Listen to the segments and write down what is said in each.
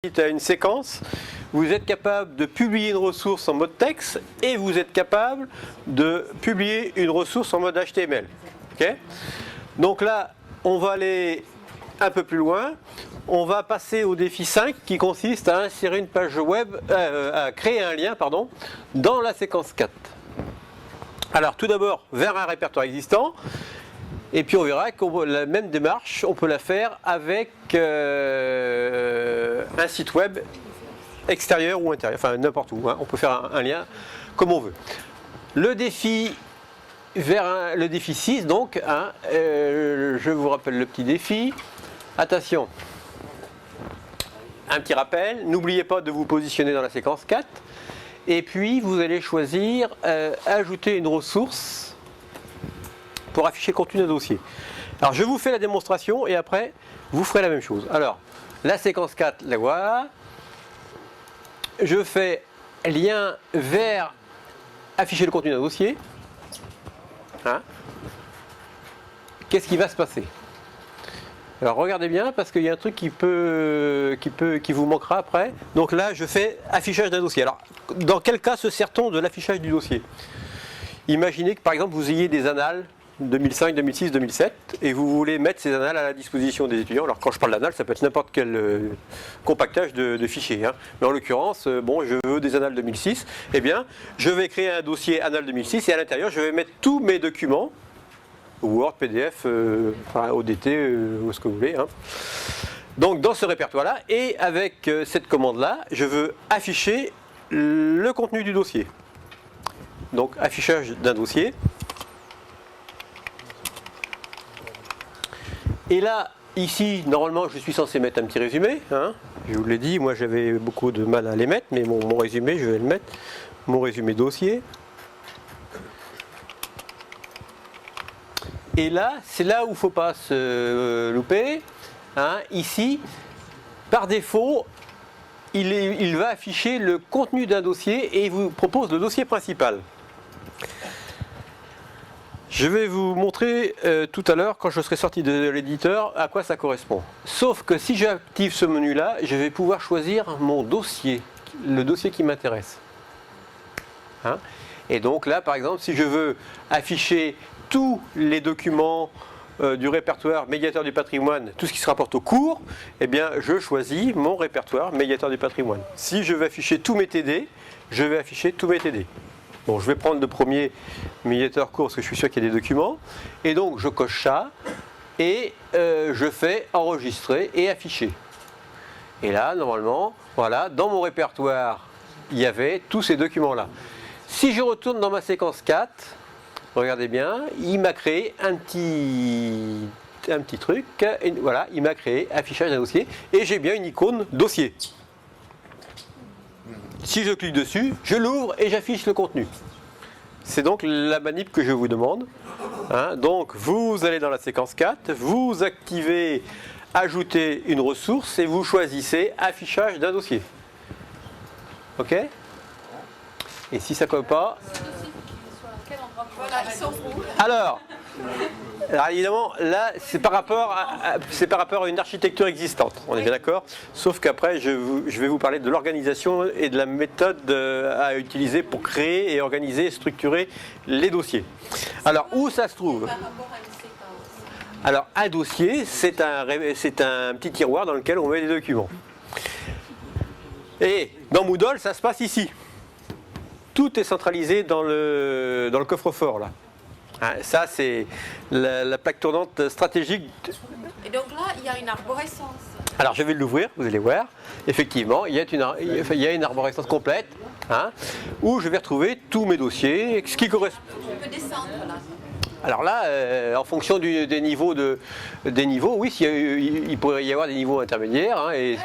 à une séquence, vous êtes capable de publier une ressource en mode texte et vous êtes capable de publier une ressource en mode HTML. Okay. Donc là, on va aller un peu plus loin. On va passer au défi 5 qui consiste à insérer une page web, à créer un lien dans la séquence 4. Alors tout d'abord vers un répertoire existant. Et puis on verra que la même démarche, on peut la faire avec un site web extérieur ou intérieur, enfin n'importe où. Hein. On peut faire un lien comme on veut. Le défi le défi 6, donc, hein, je vous rappelle le petit défi. Attention, un petit rappel, n'oubliez pas de vous positionner dans la séquence 4. Et puis vous allez choisir ajouter une ressource pour afficher le contenu d'un dossier. Alors je vous fais la démonstration et après vous ferez la même chose. Alors la séquence 4, la voilà. Je fais lien vers afficher le contenu d'un dossier. Hein. Qu'est-ce qui va se passer? Alors regardez bien parce qu'il y a un truc qui vous manquera après. Donc là je fais affichage d'un dossier. Alors dans quel cas se sert-on de l'affichage du dossier? Imaginez que par exemple vous ayez des annales 2005, 2006, 2007 et vous voulez mettre ces annales à la disposition des étudiants. Alors quand je parle d'annales, ça peut être n'importe quel compactage de fichiers. Hein. Mais en l'occurrence, bon, je veux des annales 2006. Eh bien, je vais créer un dossier annales 2006 et à l'intérieur, je vais mettre tous mes documents, Word, PDF, ODT, ou ce que vous voulez. Hein. Donc dans ce répertoire-là, et avec cette commande-là, je veux afficher le contenu du dossier. Donc affichage d'un dossier. Et là, ici, normalement, je suis censé mettre un petit résumé. Hein. Je vous l'ai dit, moi j'avais beaucoup de mal à les mettre, mais mon résumé, je vais le mettre. Mon résumé dossier. Et là, c'est là où il ne faut pas se louper. Hein. Ici, par défaut, il va afficher le contenu d'un dossier et il vous propose le dossier principal. Je vais vous montrer tout à l'heure, quand je serai sorti de l'éditeur, à quoi ça correspond. Sauf que si j'active ce menu-là, je vais pouvoir choisir mon dossier, le dossier qui m'intéresse. Hein. Et donc là, par exemple, si je veux afficher tous les documents du répertoire médiateur du patrimoine, tout ce qui se rapporte au cours, eh bien, je choisis mon répertoire médiateur du patrimoine. Si je veux afficher tous mes TD, je vais afficher tous mes TD. Bon, je vais prendre le premier médiateur court parce que je suis sûr qu'il y a des documents. Et donc, je coche ça et je fais enregistrer et afficher. Et là, normalement, voilà, dans mon répertoire, il y avait tous ces documents-là. Si je retourne dans ma séquence 4, regardez bien, il m'a créé un petit truc. Et voilà, il m'a créé affichage d'un dossier et j'ai bien une icône dossier. Si je clique dessus, je l'ouvre et j'affiche le contenu. C'est donc la manip que je vous demande. Hein, donc vous allez dans la séquence 4, vous activez ajouter une ressource et vous choisissez affichage d'un dossier. Ok? Et si ça ne colle pas... Alors évidemment, là, c'est par rapport à une architecture existante, on est bien d'accord. Sauf qu'après, je vais vous parler de l'organisation et de la méthode à utiliser pour créer et organiser et structurer les dossiers. Alors, où ça se trouve? Alors, un dossier, c'est un petit tiroir dans lequel on met des documents. Et dans Moodle, ça se passe ici. Tout est centralisé dans le coffre-fort, là. Ça, c'est la plaque tournante stratégique. Et donc là, il y a une arborescence. Alors, je vais l'ouvrir, vous allez voir. Effectivement, il y a une arborescence complète, hein, où je vais retrouver tous mes dossiers, ce qui correspond. On peut descendre là. Alors là, en fonction des niveaux, oui, il pourrait y avoir des niveaux intermédiaires. Hein, et,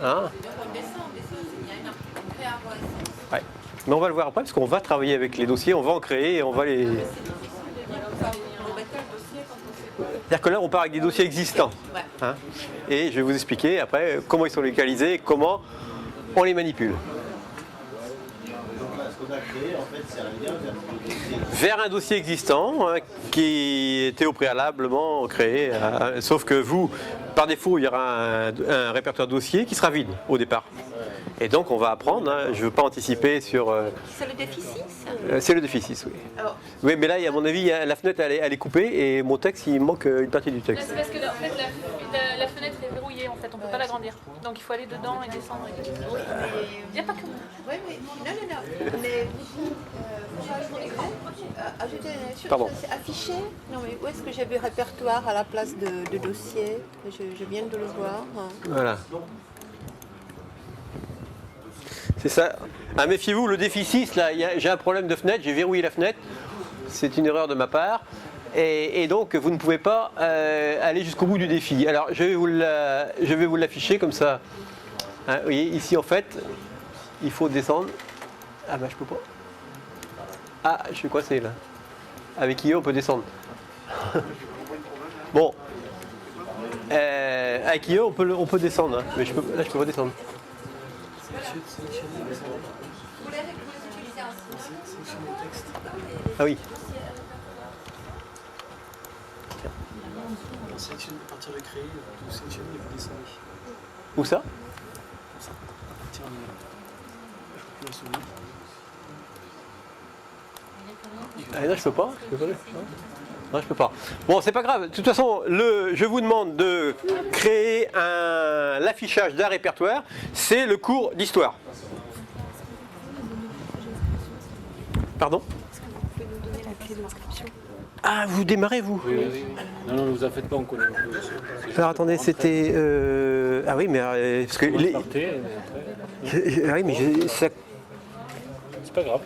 hein. Donc on descend, il y a une vraie arborescence. Ouais. Mais on va le voir après, parce qu'on va travailler avec les dossiers, on va en créer et on va les... C'est-à-dire que là, on part avec des dossiers existants. Hein, et je vais vous expliquer après comment ils sont localisés et comment on les manipule. Vers un dossier existant, hein, qui était au préalablement créé, sauf que vous, par défaut, il y aura un répertoire dossier qui sera vide au départ. Et donc on va apprendre, hein, je ne veux pas anticiper sur... C'est le défi 6 c'est le défi 6, oui. Alors, Oui, mais là, à mon avis, la fenêtre, elle est coupée et mon texte, il manque une partie du Là, texte. c'est parce que en fait, la fenêtre est verrouillée, en fait, on ne peut pas l'agrandir. Donc il faut aller dedans et descendre. Il n'y a pas que moi. oui, oui. Non. Mais ajouter Pardon. c'est affiché. Non, mais où est-ce que j'ai vu répertoire à la place de dossier? Je viens de le voir. Voilà. C'est ça. Ah, méfiez-vous, le défi 6, là, j'ai un problème de fenêtre, j'ai verrouillé la fenêtre. C'est une erreur de ma part. Et donc, vous ne pouvez pas aller jusqu'au bout du défi. Alors, je vais vous l'afficher comme ça. Hein, vous voyez, ici, en fait, il faut descendre. Ah, bah, je peux pas. Ah, je suis coincé, là. Avec IE, on peut descendre. Bon. Avec IE, on peut descendre. Hein, mais là, je peux pas descendre. Ah oui. Sélectionner à partir de créer, vous sélectionnez et vous descendez. Où ça? À partir de la souris. Ah non, je peux pas. Non, je peux pas. Bon, c'est pas grave. De toute façon, je vous demande de créer l'affichage d'un répertoire. C'est le cours d'histoire. Pardon? Ah, vous démarrez, vous? Oui. Non, ne vous en faites pas, on connaît un peu. Alors attendez, c'était... Ah oui, mais... parce que Partez, et après, Ah oui, mais ça... c'est pas grave.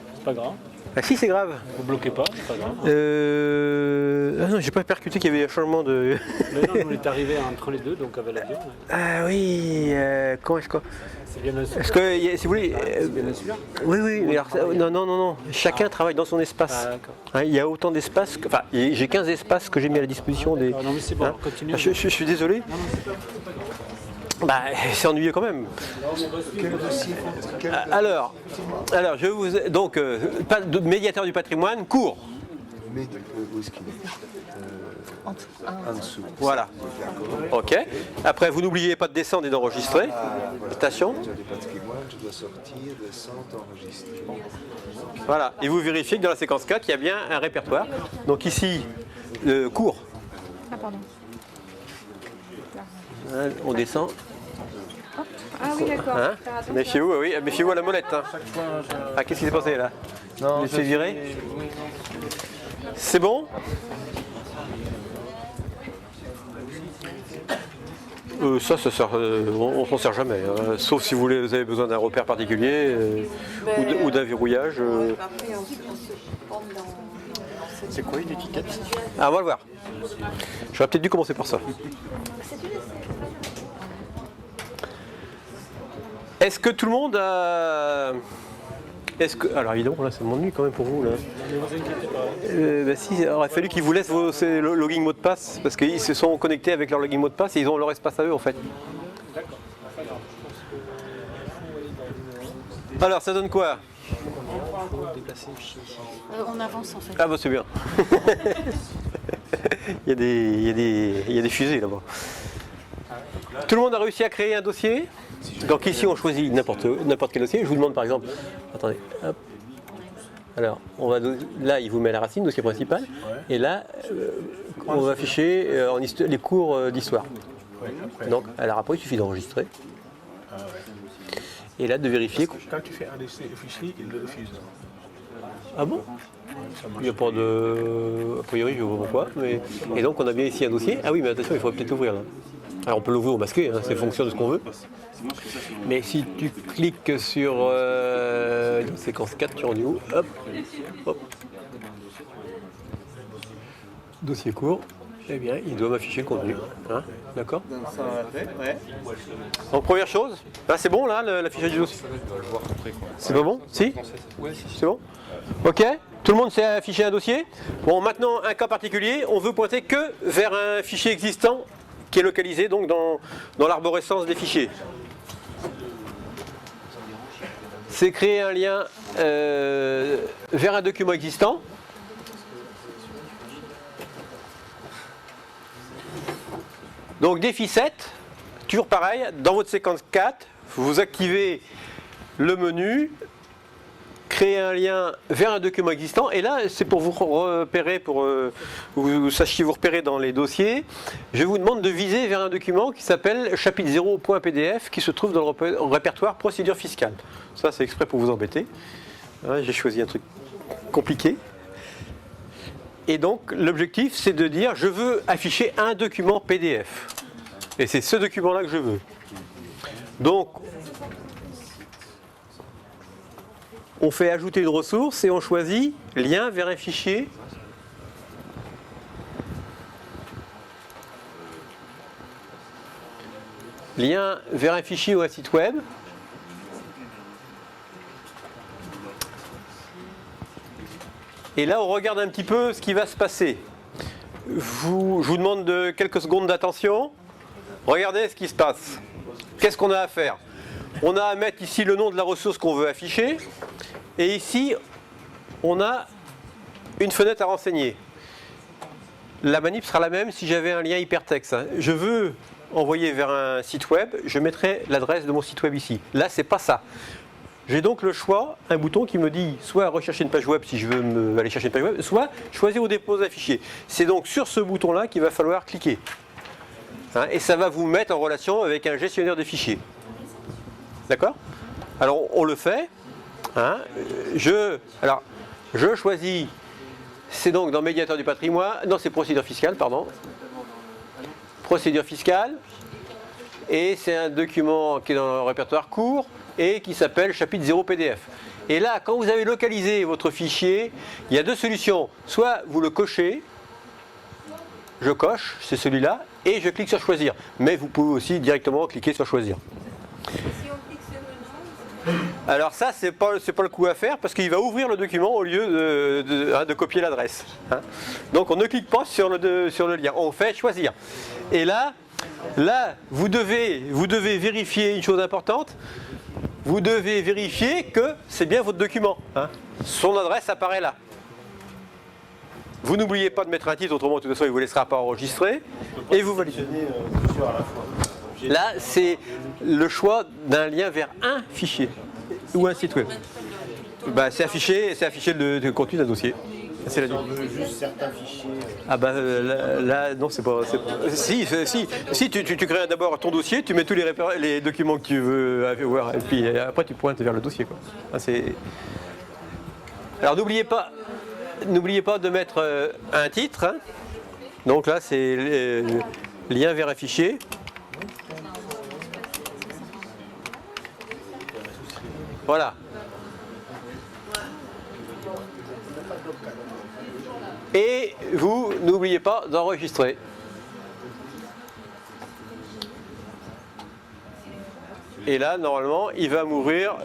Ah si, c'est grave. Vous bloquez pas, c'est pas grave. Ah non, j'ai pas percuté qu'il y avait un changement de... Mais non, on est arrivé entre les deux, donc avec l'avion. Ah oui, comment est-ce que... C'est bien un Parce que, si vous voulez... C'est bien un celui-là. Oui, mais alors, non. Chacun travaille dans son espace. Ah, d'accord. Hein, il y a autant d'espaces... Enfin, j'ai 15 espaces que j'ai mis à la disposition des... Ah, non, mais c'est bon, Hein continue. Ah, je suis désolé. Bah, c'est ennuyeux quand même. Alors, je vous... Donc, médiateur du patrimoine, cours. Mais où est-ce qu'il est En dessous. Voilà. Ok. Après, vous n'oubliez pas de descendre et d'enregistrer. Attention. Du patrimoine, je dois sortir, descendre, enregistrer. Voilà. Et vous vérifiez que dans la séquence 4, il y a bien un répertoire. Donc ici, cours. Ah, pardon. On descend. Ah oui, d'accord. Hein méfiez-vous, oui. Méfiez-vous à la molette. Hein. Ah, qu'est-ce qui s'est passé là? Non, Laissez virer. C'est bon? Ça sert, on s'en sert jamais, hein. Sauf si vous avez besoin d'un repère particulier ou d'un verrouillage. Après, on se prend dans C'est quoi une étiquette? Ah, on va le voir. J'aurais peut-être dû commencer par ça. Est-ce que tout le monde a... Alors évidemment, là, ça m'ennuie quand même pour vous. Là. Ne vous inquiétez pas. Bah, si, il aurait fallu qu'ils vous laissent vos login mot de passe, parce qu'ils se sont connectés avec leur login mot de passe et ils ont leur espace à eux en fait. D'accord, pas grave. Alors, ça donne quoi? On avance en fait. Ah bah c'est bien. il y a des fusées là-bas. Tout le monde a réussi à créer un dossier? Donc ici on choisit n'importe quel dossier. Je vous demande par exemple, attendez, hop. Alors là il vous met la racine, dossier principal, et là on va afficher les cours d'histoire. Donc alors après il suffit d'enregistrer. Et là de vérifier. Quand tu fais un fichier, il le refuse. Ah bon? Il n'y a pas de... A priori je vois pourquoi. Mais... Et donc on a bien ici un dossier. Ah oui mais attention il faudrait peut-être l'ouvrir là. Alors on peut l'ouvrir ou masquer, hein, c'est fonction de ce qu'on veut. Mais si tu cliques sur séquence 4, tu en es où? Hop, hop. Dossier court, eh bien il doit m'afficher le contenu. Hein, d'accord? Donc première chose, là c'est bon là l'affichage du dossier? C'est pas bon? Si? C'est bon? Ok? Tout le monde sait afficher un dossier? Bon maintenant un cas particulier, on veut pointer que vers un fichier existant qui est localisé donc dans l'arborescence des fichiers. C'est créer un lien vers un document existant. Donc défi 7, toujours pareil, dans votre séquence 4, vous activez le menu, créer un lien vers un document existant, et là c'est pour vous repérer, pour que vous sachiez vous repérer dans les dossiers. Je vous demande de viser vers un document qui s'appelle chapitre 0.pdf qui se trouve dans le répertoire procédure fiscale. Ça c'est exprès pour vous embêter. Hein, j'ai choisi un truc compliqué. Et donc l'objectif c'est de dire je veux afficher un document PDF. Et c'est ce document là que je veux. Donc on fait ajouter une ressource et on choisit lien vers un fichier. Lien vers un fichier ou un site web. Et là on regarde un petit peu ce qui va se passer. Je vous demande de quelques secondes d'attention. Regardez ce qui se passe. Qu'est-ce qu'on a à faire? On a à mettre ici le nom de la ressource qu'on veut afficher. Et ici, on a une fenêtre à renseigner. La manip sera la même si j'avais un lien hypertexte. Je veux envoyer vers un site web, je mettrai l'adresse de mon site web ici. Là, c'est pas ça. J'ai donc le choix, un bouton qui me dit soit rechercher une page web si je veux aller chercher une page web, soit choisir ou déposer un fichier. C'est donc sur ce bouton-là qu'il va falloir cliquer. Hein, et ça va vous mettre en relation avec un gestionnaire de fichiers. D'accord? Alors, on le fait. Hein, je choisis, c'est donc dans médiateur du patrimoine, non c'est procédure fiscale, pardon. Procédure fiscale, et c'est un document qui est dans le répertoire court et qui s'appelle chapitre 0 PDF. Et là, quand vous avez localisé votre fichier, il y a deux solutions. Soit vous le cochez, je coche, c'est celui-là, et je clique sur choisir. Mais vous pouvez aussi directement cliquer sur choisir. Alors ça, c'est pas le coup à faire parce qu'il va ouvrir le document au lieu de copier l'adresse. Hein. Donc on ne clique pas sur le lien, on fait choisir. Et là vous devez vérifier une chose importante. Vous devez vérifier que c'est bien votre document. Hein. Son adresse apparaît là. Vous n'oubliez pas de mettre un titre, autrement de toute façon il ne vous laissera pas enregistrer. Et vous validez. Là, c'est le choix d'un lien vers un fichier ou un site web. Bah, c'est afficher le contenu d'un dossier. C'est la Juste certains fichiers. Ah bah là non, c'est pas. Si, tu crées d'abord ton dossier, tu mets tous les documents que tu veux voir, et puis après tu pointes vers le dossier, quoi. Ah, alors n'oubliez pas de mettre un titre. Hein. Donc là, c'est lien vers un fichier. Voilà. Et vous n'oubliez pas d'enregistrer. Et là, normalement, il va m'ouvrir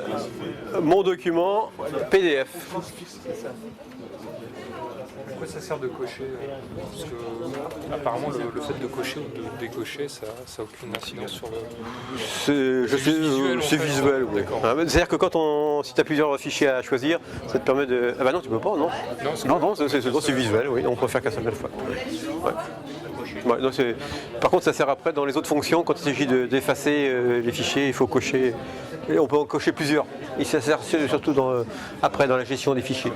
mon document PDF. Pourquoi ça sert de cocher? Parce que apparemment le fait de cocher ou de décocher, ça n'a aucune incidence sur le. C'est visuel, oui. C'est-à-dire que si tu as plusieurs fichiers à choisir, ça te permet de. Ah bah non, tu peux pas, non? Non, c'est visuel, oui. On peut faire qu'à seule fois. Ouais. Ouais, non, par contre, ça sert après dans les autres fonctions, quand il s'agit d'effacer les fichiers, il faut cocher. Et on peut en cocher plusieurs. Et ça sert surtout après dans la gestion des fichiers.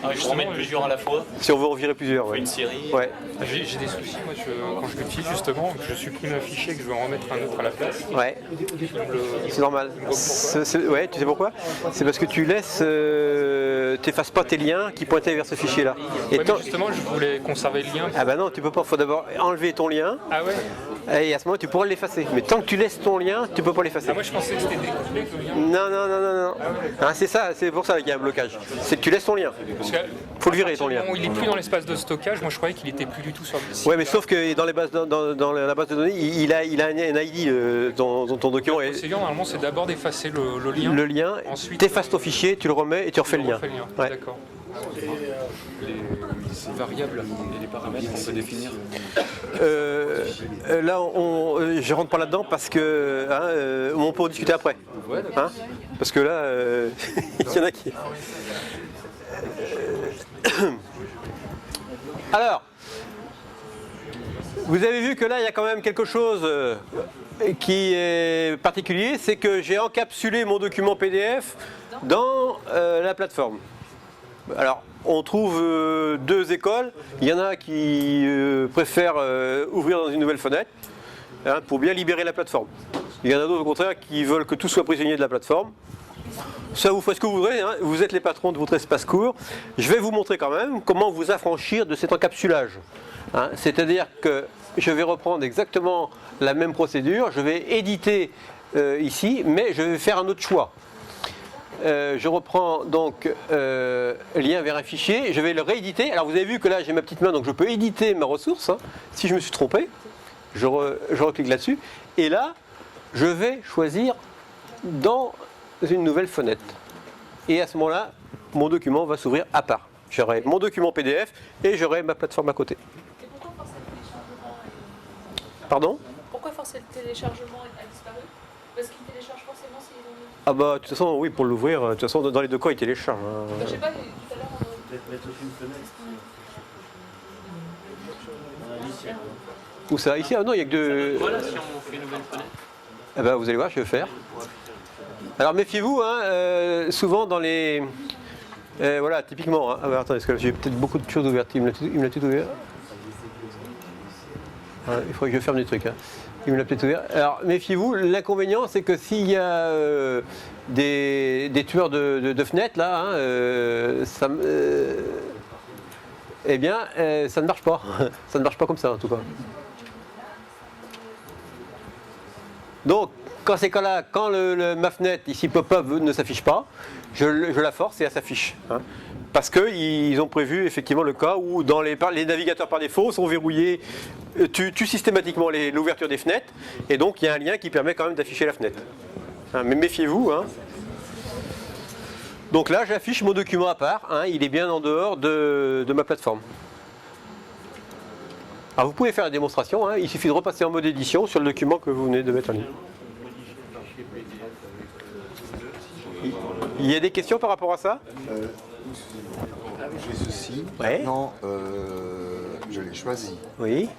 Ah, je peux en mettre plusieurs à la fois. Si on veut en virer plusieurs, oui. Une série. Ouais. J'ai des soucis, moi, quand je l'utilise justement, que je supprime un fichier et que je veux en remettre un autre à la place. Ouais. C'est normal. Ouais, tu sais pourquoi? C'est parce que tu t'effaces pas tes liens qui pointaient vers ce fichier-là. Et justement, je voulais conserver le lien. Ah bah non, tu peux pas. Il faut d'abord enlever ton lien. Ah ouais. Et à ce moment, tu pourras l'effacer. Mais tant que tu laisses ton lien, tu peux pas l'effacer. Ah, moi, je pensais que c'était découpé le lien. Non. Ah, c'est ça, c'est pour ça qu'il y a un blocage. C'est que tu laisses ton lien. Faut le virer ton lien. Il est plus dans l'espace de stockage. Moi, je croyais qu'il était plus du tout sur le site. Ouais, mais sauf que dans la base de données, il a un ID dans ton document. La procédure, normalement, c'est d'abord d'effacer le lien. Le lien. Ensuite, t'effaces ton fichier, tu le remets et tu refais le lien. Ouais. D'accord. Les variables et les paramètres qu'on peut définir. Là, je rentre pas là-dedans parce que on peut en discuter après. Ouais, hein, parce que là, il y en a qui. Alors, Vous avez vu que là, il y a quand même quelque chose qui est particulier, c'est que j'ai encapsulé mon document PDF dans la plateforme. Alors, on trouve deux écoles. Il y en a qui préfèrent ouvrir dans une nouvelle fenêtre pour bien libérer la plateforme. Il y en a d'autres, au contraire, qui veulent que tout soit prisonnier de la plateforme. Ça, vous faites ce que vous voudrez, hein. Vous êtes les patrons de votre espace court. Je vais vous montrer quand même comment vous affranchir de cet encapsulage. Hein. C'est-à-dire que je vais reprendre exactement la même procédure. Je vais éditer ici, mais je vais faire un autre choix. Je reprends donc lien vers un fichier, je vais le rééditer. Alors vous avez vu que là j'ai ma petite main, donc je peux éditer ma ressource. Hein. Si je me suis trompé, je reclique là-dessus. Et là, je vais choisir dans une nouvelle fenêtre. Et à ce moment-là, mon document va s'ouvrir à part. J'aurai mon document PDF et j'aurai ma plateforme à côté. Et pourquoi forcer le téléchargement Pardon ? Pourquoi forcer le téléchargement a disparu? Parce qu'il télécharge forcément s'ils ont mis. Ah bah de toute façon oui, pour l'ouvrir, de toute façon dans les deux cas il télécharge. Hein. Je sais pas, tout à l'heure on Mettre une fenêtre. Où ça? Ici? Ah non, il n'y a que deux. Voilà, si on fait une nouvelle fenêtre. Eh ben, vous allez voir, je vais faire. Alors méfiez-vous, hein, souvent dans les... voilà, typiquement... Hein, ah bah, attendez, parce que j'ai peut-être beaucoup de choses ouvertes. Il me l'a tout ouvert. Ouais, il faudrait que je ferme des trucs. Hein. Il me l'a peut-être ouvert. Alors méfiez-vous, l'inconvénient c'est que s'il y a des tueurs de fenêtres, là, hein, eh bien, ça ne marche pas. Ça ne marche pas comme ça, en tout cas. Donc, quand c'est cas-là, quand ma fenêtre, ici pop-up, ne s'affiche pas, je la force et elle s'affiche. Hein. Parce qu'ils ont prévu effectivement le cas où dans les navigateurs par défaut sont verrouillés, tuent systématiquement l'ouverture des fenêtres, et donc il y a un lien qui permet quand même d'afficher la fenêtre. Hein, mais méfiez-vous. Hein. Donc là, j'affiche mon document à part, hein, il est bien en dehors de ma plateforme. Alors vous pouvez faire la démonstration, hein, il suffit de repasser en mode édition sur le document que vous venez de mettre en ligne. Il y a des questions par rapport à ça? J'ai ceci. Ouais. Maintenant, je l'ai choisi. Oui.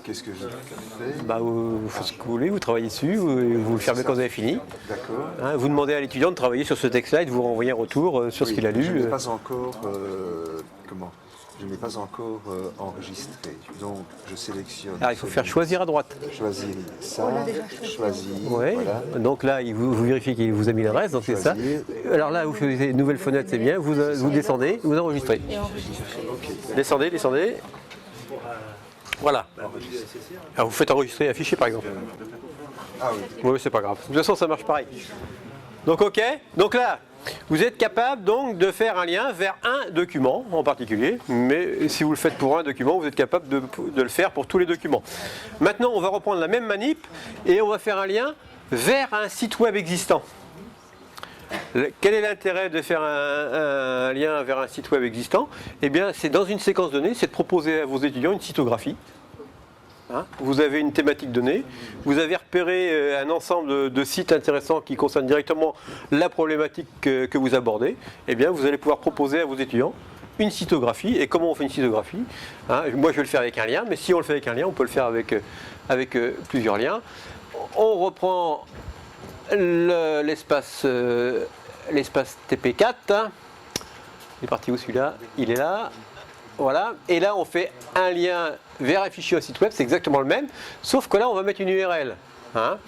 Qu'est-ce que je fais? Bah, vous faites ce que vous voulez, vous travaillez dessus, vous le fermez quand vous avez fini. D'accord. Hein, vous demandez à l'étudiant de travailler sur ce texte-là et de vous renvoyer un retour sur ce qu'il a lu. Je n'ai pas encore... Je n'ai pas encore enregistré. Donc, je sélectionne... Alors, il faut faire choisir à droite. Choisir ça, choisir, Ouais. voilà. Donc là, vous vérifiez qu'il vous a mis l'adresse, donc c'est ça. Alors là, vous faites une nouvelle fenêtre, c'est bien. Vous descendez, vous enregistrez. Descendez. Voilà. Alors vous faites enregistrer un fichier par exemple. Ah oui. Oui, c'est pas grave. De toute façon, ça marche pareil. Donc ok. Donc là, vous êtes capable donc de faire un lien vers un document en particulier. Mais si vous le faites pour un document, vous êtes capable de le faire pour tous les documents. Maintenant, on va reprendre la même manip et on va faire un lien vers un site web existant. Quel est l'intérêt de faire un lien vers un site web existant? Eh bien, c'est dans une séquence donnée, c'est de proposer à vos étudiants une cytographie. Hein, vous avez une thématique donnée, vous avez repéré un ensemble de sites intéressants qui concernent directement la problématique que vous abordez. Eh bien, vous allez pouvoir proposer à vos étudiants une cytographie. Et comment on fait une cytographie? Hein, moi, je vais le faire avec un lien, mais si on le fait avec un lien, on peut le faire avec plusieurs liens. On reprend l'espace TP4. Hein. Il est parti où celui-là? Il est là. Voilà. Et là, on fait un lien vers un fichier au site web. C'est exactement le même. Sauf que là, on va mettre une URL. Hein.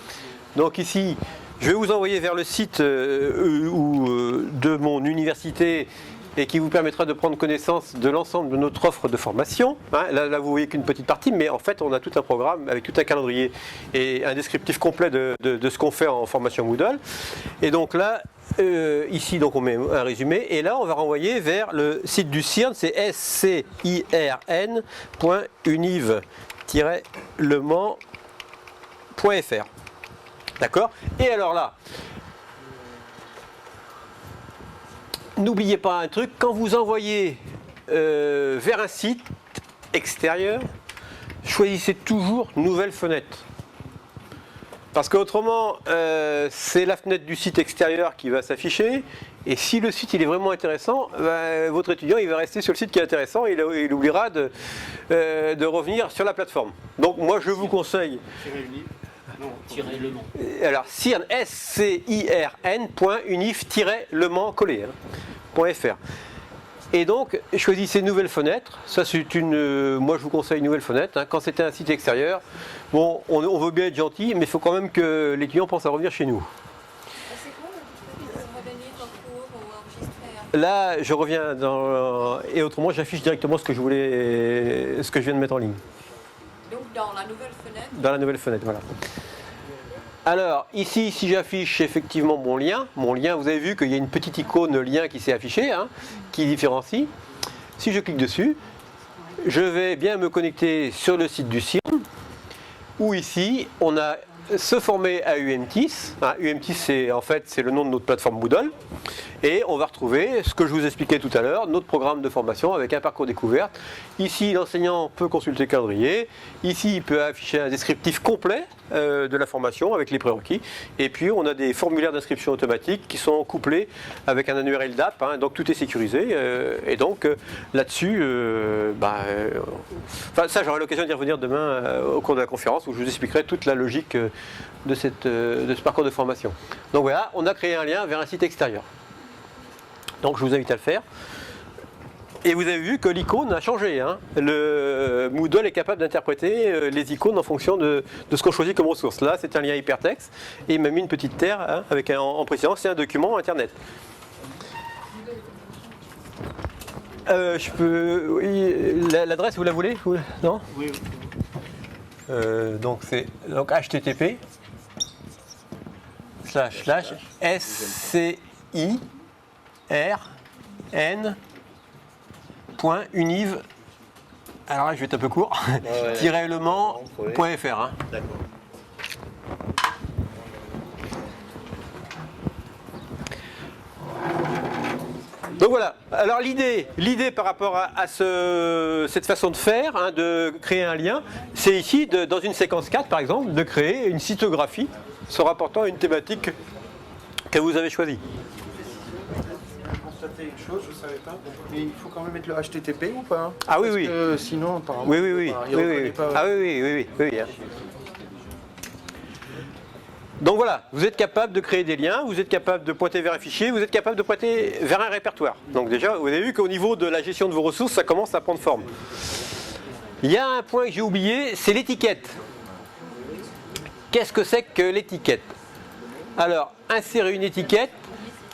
Donc ici, je vais vous envoyer vers le site de mon université et qui vous permettra de prendre connaissance de l'ensemble de notre offre de formation. Hein, là, vous voyez qu'une petite partie, mais en fait, on a tout un programme avec tout un calendrier et un descriptif complet de ce qu'on fait en formation Moodle. Et donc là, ici, donc on met un résumé, et là, on va renvoyer vers le site du CIRN, c'est scirn.univ-lemans.fr. D'accord? Et alors là, n'oubliez pas un truc, quand vous envoyez vers un site extérieur, choisissez toujours nouvelle fenêtre. Parce qu'autrement, c'est la fenêtre du site extérieur qui va s'afficher. Et si le site il est vraiment intéressant, votre étudiant il va rester sur le site qui est intéressant et il oubliera de revenir sur la plateforme. Donc moi je vous conseille. Tirer le nom. Alors CIRN, scirn.unif-le-mans collé, .fr. Et donc, choisissez une nouvelle fenêtre. Ça, c'est moi, je vous conseille une nouvelle fenêtre. Hein. Quand c'était un site extérieur, bon, on veut bien être gentil, mais il faut quand même que l'étudiant pense à revenir chez nous. C'est quoi revenir en cours ou enregistrer? Là, je reviens et autrement, j'affiche directement ce que je viens de mettre en ligne. Donc dans la nouvelle fenêtre. Dans la nouvelle fenêtre, voilà. Alors, ici, si j'affiche effectivement mon lien, vous avez vu qu'il y a une petite icône lien qui s'est affichée, hein, qui différencie. Si je clique dessus, je vais bien me connecter sur le site du CIRN, où ici, on a se former à UMTIS. UMTIS, c'est le nom de notre plateforme Moodle. Et on va retrouver ce que je vous expliquais tout à l'heure, notre programme de formation avec un parcours découverte. Ici, l'enseignant peut consulter le calendrier. Ici, il peut afficher un descriptif complet de la formation avec les prérequis. Et puis, on a des formulaires d'inscription automatique qui sont couplés avec un annuaire LDAP. Hein, donc, tout est sécurisé. Et donc, là-dessus, ça, j'aurai l'occasion d'y revenir demain au cours de la conférence où je vous expliquerai toute la logique de ce parcours de formation. Donc voilà, on a créé un lien vers un site extérieur. Donc je vous invite à le faire. Et vous avez vu que l'icône a changé. Hein. Le Moodle est capable d'interpréter les icônes en fonction de ce qu'on choisit comme ressource. Là, c'est un lien hypertexte et il m'a mis une petite terre hein, avec en précisant c'est un document Internet. Je peux. Oui, l'adresse, vous la voulez non ? Oui. Donc c'est http scirn.univ. Alors là, je vais être un peu court. -lemans.fr. Hein. D'accord. Donc voilà, alors l'idée par rapport à cette façon de faire, hein, de créer un lien, c'est ici, dans une séquence 4 par exemple, de créer une cytographie se rapportant à une thématique que vous avez choisie. J'ai constaté une chose, je ne savais pas, mais il faut quand même mettre le HTTP ou pas? Ah oui, Parce oui. que sinon, apparemment, Oui. il reconnaît pas. Ah oui. Hein. Donc voilà, vous êtes capable de créer des liens, vous êtes capable de pointer vers un fichier, vous êtes capable de pointer vers un répertoire. Donc déjà, vous avez vu qu'au niveau de la gestion de vos ressources, ça commence à prendre forme. Il y a un point que j'ai oublié, c'est l'étiquette. Qu'est-ce que c'est que l'étiquette? Alors, insérer une étiquette,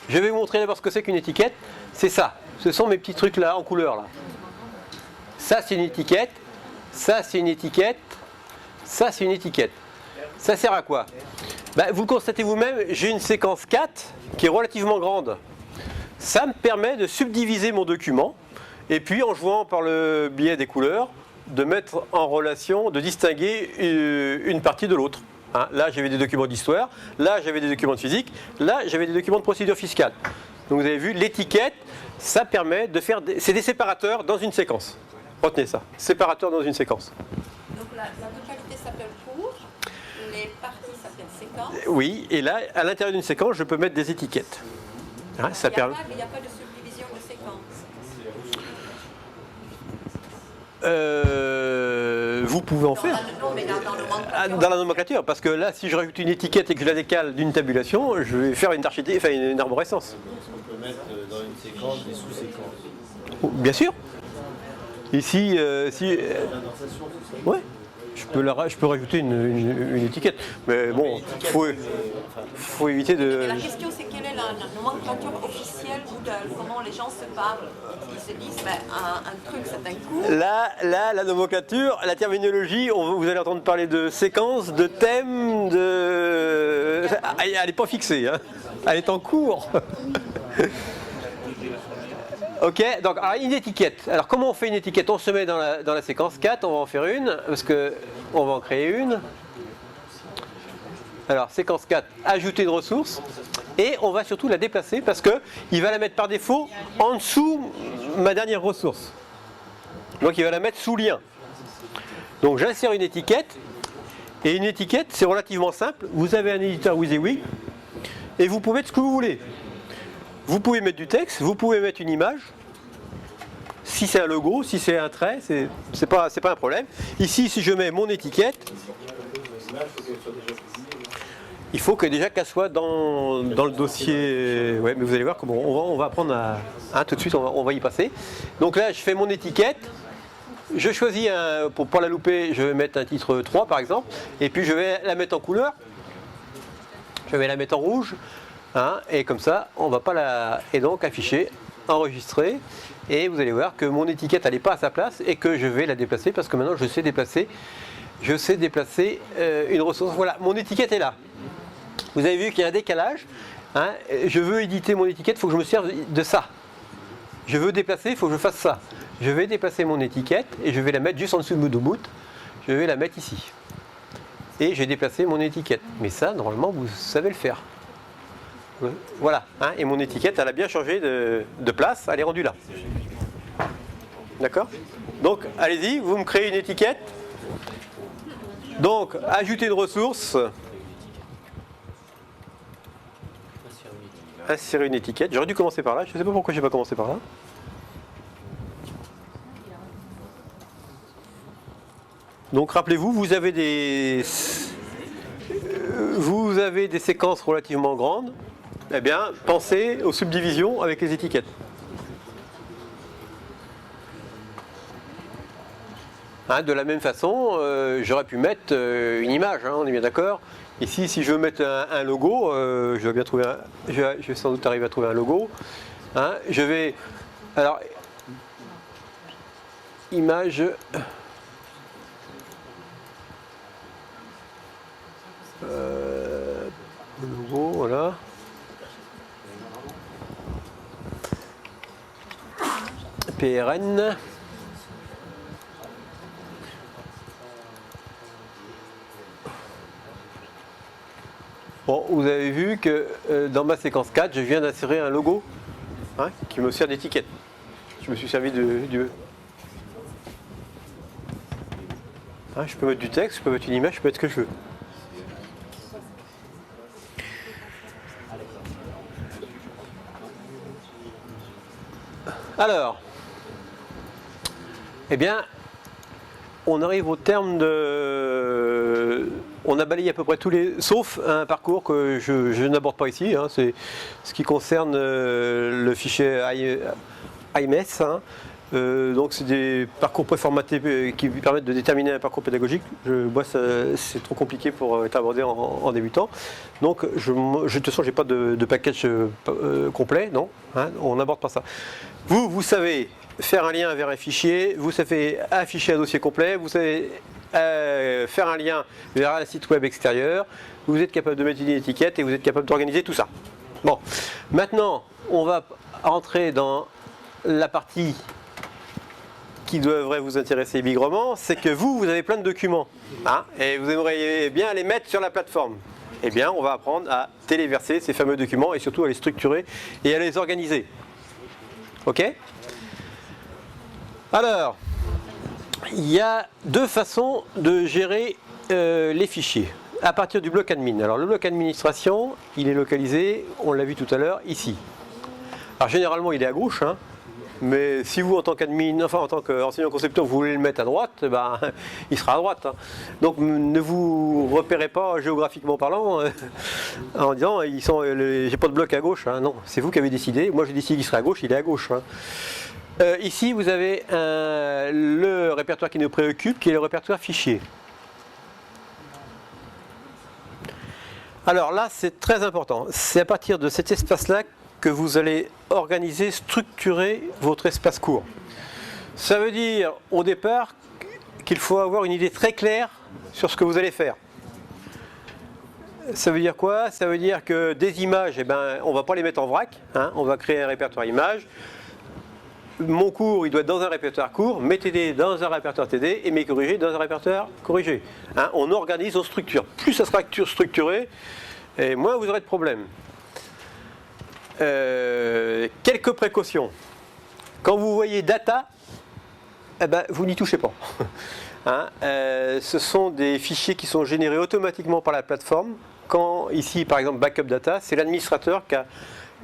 je vais vous montrer d'abord ce que c'est qu'une étiquette. C'est ça, ce sont mes petits trucs là, en couleur là. Ça c'est une étiquette, ça c'est une étiquette, ça c'est une étiquette. Ça sert à quoi? Vous le constatez vous-même, j'ai une séquence 4 qui est relativement grande. Ça me permet de subdiviser mon document et puis en jouant par le biais des couleurs, de mettre en relation, de distinguer une partie de l'autre. Hein, là j'avais des documents d'histoire, là j'avais des documents de physique, là j'avais des documents de procédure fiscale. Donc vous avez vu, l'étiquette, ça permet de faire c'est des séparateurs dans une séquence. Retenez ça, séparateurs dans une séquence. Donc la localité s'appelle cours, les parties s'appellent séquences. Oui, et là, à l'intérieur d'une séquence, je peux mettre des étiquettes. Hein, ça permet. Il n'y a pas de subdivision de séquences. Vous pouvez en faire. Non, mais dans le nomenclature. Dans la nomenclature, parce que là, si je rajoute une étiquette et que je la décale d'une tabulation, je vais faire une arborescence. On peut mettre dans une séquence des sous-séquences. Bien sûr. Ici, ouais, je peux rajouter une étiquette. Mais bon, faut éviter de. Mais la question, c'est quelle est la nomenclature officielle Moodle? Comment les gens se parlent? Ils se disent, un truc, c'est un cours. Là, la nomenclature, la terminologie, vous allez entendre parler de séquences, de thèmes, de. Elle n'est pas fixée, hein. Elle est en cours. Ok, donc alors, une étiquette. Alors comment on fait une étiquette? On se met dans la séquence 4, on va en faire une, parce qu'on va en créer une. Alors séquence 4, ajouter une ressource. Et on va surtout la déplacer parce qu'il va la mettre par défaut en dessous ma dernière ressource. Donc il va la mettre sous lien. Donc j'insère une étiquette. Et une étiquette, c'est relativement simple. Vous avez un éditeur WYSIWYG et vous pouvez mettre ce que vous voulez. Vous pouvez mettre du texte, vous pouvez mettre une image. Si c'est un logo, si c'est un trait, c'est pas un problème. Ici, si je mets mon étiquette, il faut que déjà qu'elle soit dans le dossier. Ouais, mais vous allez voir comment on va apprendre à tout de suite, on va y passer. Donc là, je fais mon étiquette. Je choisis pour la louper, je vais mettre un titre 3 par exemple, et puis je vais la mettre en couleur. Je vais la mettre en rouge, hein, et comme ça, on va pas la. Et donc afficher, enregistrer, et vous allez voir que mon étiquette elle n'est pas à sa place et que je vais la déplacer parce que maintenant je sais déplacer une ressource. Voilà, mon étiquette est là. Vous avez vu qu'il y a un décalage. Hein, je veux éditer mon étiquette, il faut que je me serve de ça. Je veux déplacer, il faut que je fasse ça. Je vais déplacer mon étiquette et je vais la mettre juste en dessous de Moodle. Je vais la mettre ici. Et j'ai déplacé mon étiquette. Mais ça, normalement, vous savez le faire. Voilà. Hein, et mon étiquette, elle a bien changé de place. Elle est rendue là. D'accord ? Donc, allez-y, vous me créez une étiquette. Donc, ajoutez une ressource. Insérer une étiquette. J'aurais dû commencer par là. Je ne sais pas pourquoi je n'ai pas commencé par là. Donc rappelez-vous, vous avez des séquences relativement grandes. Eh bien, pensez aux subdivisions avec les étiquettes. Hein, de la même façon, j'aurais pu mettre une image, hein, on est bien d'accord. Ici, si je veux mettre un logo, je vais sans doute arriver à trouver un logo. Hein, je vais... Alors, image... logo, voilà. PRN. Bon, vous avez vu que dans ma séquence 4, je viens d'insérer un logo, hein, qui me sert d'étiquette. Je me suis servi hein, je peux mettre du texte, je peux mettre une image, je peux mettre ce que je veux. Alors, eh bien, on arrive au terme de... On a balayé à peu près tous les... Sauf un parcours que je n'aborde pas ici, hein, c'est ce qui concerne le fichier IMS. Hein. Donc c'est des parcours préformatés qui permettent de déterminer un parcours pédagogique. Moi, c'est trop compliqué pour être abordé en débutant. Donc, de toute façon, je n'ai pas de package complet, non, hein, on n'aborde pas ça. Vous savez faire un lien vers un fichier, vous savez afficher un dossier complet, vous savez faire un lien vers un site web extérieur, vous êtes capable de mettre une étiquette et vous êtes capable d'organiser tout ça. Bon, maintenant, on va rentrer dans la partie qui devrait vous intéresser bigrement, c'est que vous avez plein de documents, hein, et vous aimeriez bien les mettre sur la plateforme. Eh bien, on va apprendre à téléverser ces fameux documents et surtout à les structurer et à les organiser. Ok ? Alors, il y a deux façons de gérer les fichiers à partir du bloc admin. Alors, le bloc administration, il est localisé, on l'a vu tout à l'heure, ici. Alors, généralement, il est à gauche, hein. Mais si vous, en tant qu'admin, enfin en tant qu'enseignant concepteur, vous voulez le mettre à droite, ben, il sera à droite. Hein. Donc ne vous repérez pas géographiquement parlant en disant j'ai pas de bloc à gauche. Hein. Non, c'est vous qui avez décidé. Moi j'ai décidé qu'il serait à gauche, il est à gauche. Hein. Ici vous avez le répertoire qui nous préoccupe, qui est le répertoire fichier. Alors là c'est très important. C'est à partir de cet espace-là que vous allez organiser, structurer votre espace cours. Ça veut dire au départ qu'il faut avoir une idée très claire sur ce que vous allez faire. Ça veut dire quoi? Ça veut dire que des images, eh ben, on ne va pas les mettre en vrac, hein, on va créer un répertoire images. Mon cours, il doit être dans un répertoire cours, mes TD dans un répertoire TD et mes corrigés dans un répertoire corrigé. Hein, on organise, on structure. Plus ça sera structuré, et moins vous aurez de problèmes. Quelques précautions. Quand vous voyez data, eh ben, vous n'y touchez pas. hein, ce sont des fichiers qui sont générés automatiquement par la plateforme. Quand ici, par exemple, Backup Data, c'est l'administrateur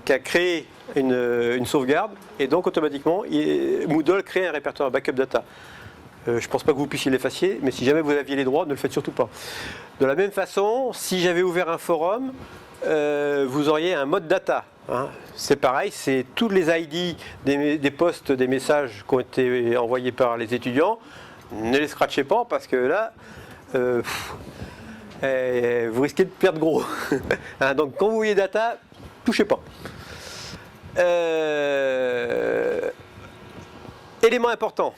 qui a créé une sauvegarde, et donc automatiquement, Moodle crée un répertoire Backup Data. Je ne pense pas que vous puissiez l'effacer, mais si jamais vous aviez les droits, ne le faites surtout pas. De la même façon, si j'avais ouvert un forum, vous auriez un mode data. Hein. C'est pareil, c'est tous les ID des posts, des messages qui ont été envoyés par les étudiants. Ne les scratchez pas parce que là, vous risquez de perdre gros. Hein, donc quand vous voyez data, touchez pas. Élément important.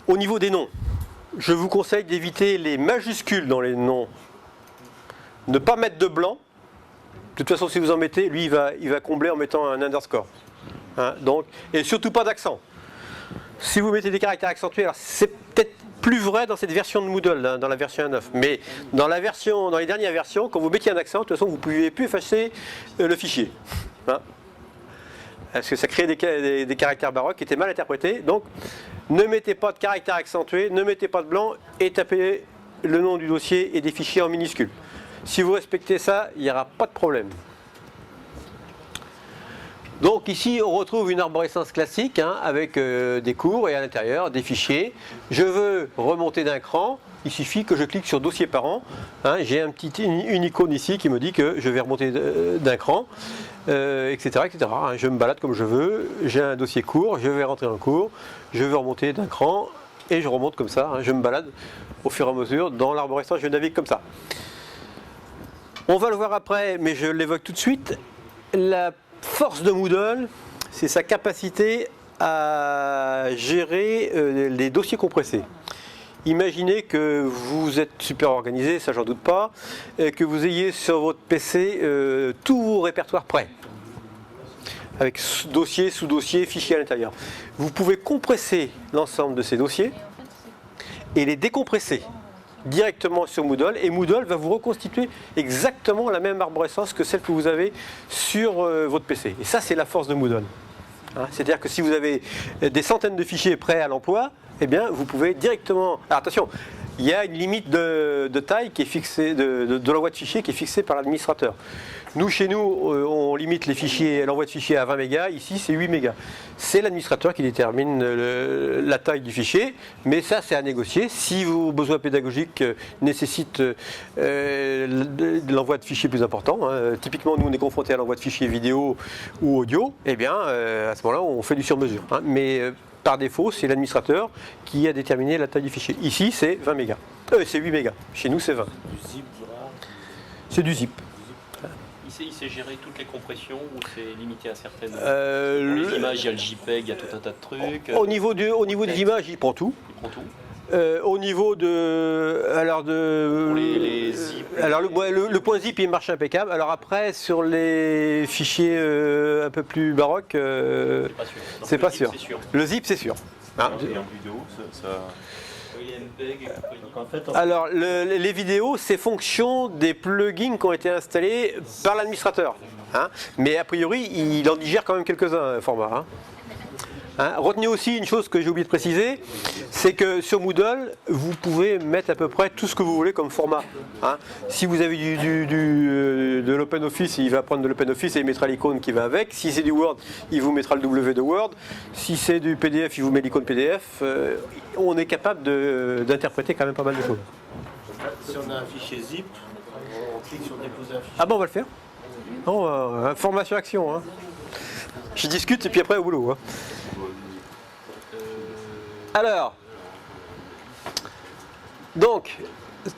Au niveau des noms, je vous conseille d'éviter les majuscules dans les noms. Ne pas mettre de blanc. De toute façon, si vous en mettez, lui, il va combler en mettant un underscore. Hein, donc, et surtout pas d'accent. Si vous mettez des caractères accentués, alors c'est peut-être plus vrai dans cette version de Moodle, hein, dans la version 1.9. Mais dans les dernières versions, quand vous mettiez un accent, de toute façon, vous ne pouviez plus effacer le fichier. Hein. Parce que ça crée des caractères baroques qui étaient mal interprétés. Donc, ne mettez pas de caractères accentués, ne mettez pas de blanc et tapez le nom du dossier et des fichiers en minuscules. Si vous respectez ça, il n'y aura pas de problème. Donc ici, on retrouve une arborescence classique hein, avec des cours et à l'intérieur des fichiers. Je veux remonter d'un cran. Il suffit que je clique sur dossier parent. Hein, j'ai une icône ici qui me dit que je vais remonter d'un cran, etc. etc. Hein, je me balade comme je veux. J'ai un dossier cours, je vais rentrer en cours, je veux remonter d'un cran et je remonte comme ça. Hein, je me balade au fur et à mesure dans l'arborescence, je navigue comme ça. On va le voir après, mais je l'évoque tout de suite. La force de Moodle, c'est sa capacité à gérer les dossiers compressés. Imaginez que vous êtes super organisé, ça j'en doute pas, et que vous ayez sur votre PC tous vos répertoires prêts, avec dossier, sous-dossier, fichier à l'intérieur. Vous pouvez compresser l'ensemble de ces dossiers et les décompresser directement sur Moodle, et Moodle va vous reconstituer exactement la même arborescence que celle que vous avez sur votre PC. Et ça, c'est la force de Moodle. Hein, c'est-à-dire que si vous avez des centaines de fichiers prêts à l'emploi, eh bien, vous pouvez directement... Alors attention, il y a une limite de taille qui est fixée, de l'envoi de fichiers qui est fixée par l'administrateur. Nous, chez nous, on limite l'envoi de fichiers à 20 mégas. Ici, c'est 8 mégas. C'est l'administrateur qui détermine la taille du fichier, mais ça, c'est à négocier. Si vos besoins pédagogiques nécessitent l'envoi de fichiers plus important, hein, typiquement, nous, on est confronté à l'envoi de fichiers vidéo ou audio, eh bien, à ce moment-là, on fait du sur-mesure. Hein, mais par défaut, c'est l'administrateur qui a déterminé la taille du fichier. Ici, c'est 20 mégas. C'est 8 mégas. Chez nous, c'est 20. Du zip, C'est du zip. Il sait gérer toutes les compressions ou c'est limité à certaines... Pour les images, il y a le JPEG, il y a tout un tas de trucs. Au niveau des images, il prend tout. Il prend tout. Au niveau de... Pour les zip. Alors le point zip, il marche impeccable. Alors après, sur les fichiers un peu plus baroques, c'est pas sûr. Le zip, c'est sûr. Hein, Et en vidéo, ça... Donc en fait, alors, les vidéos, c'est fonction des plugins qui ont été installés par l'administrateur. Hein, mais a priori, il en digère quand même quelques-uns, format. Hein. Hein, retenez aussi une chose que j'ai oublié de préciser, c'est que sur Moodle, vous pouvez mettre à peu près tout ce que vous voulez comme format. Hein. Si vous avez de l'OpenOffice, il va prendre de l'OpenOffice et il mettra l'icône qui va avec. Si c'est du Word, il vous mettra le W de Word. Si c'est du PDF, il vous met l'icône PDF. On est capable d'interpréter quand même pas mal de choses. si on a un fichier zip, on clique sur déposer un fichier. Ah bon, on va le faire. Non, formation action. Hein. Je discute et puis après au boulot. Hein. Alors, donc,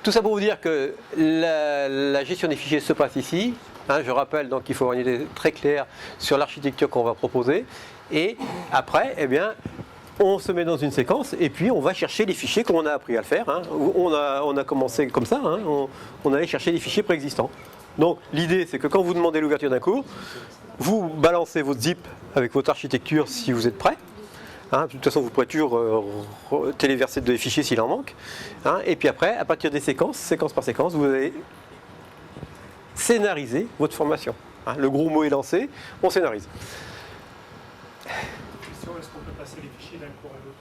tout ça pour vous dire que la gestion des fichiers se passe ici. Hein, je rappelle donc qu'il faut avoir une idée très claire sur l'architecture qu'on va proposer. Et après, eh bien, on se met dans une séquence et puis on va chercher les fichiers comme on a appris à le faire. Hein. On a commencé comme ça, hein. On allait chercher les fichiers préexistants. Donc l'idée, c'est que quand vous demandez l'ouverture d'un cours, vous balancez votre zip avec votre architecture si vous êtes prêt. Hein, de toute façon, vous pourrez toujours téléverser de fichiers s'il en manque. Hein, et puis après, à partir des séquences, séquence par séquence, vous allez scénariser votre formation. Hein, le gros mot est lancé, on scénarise. Question, est-ce qu'on peut passer les fichiers d'un cours à l'autre?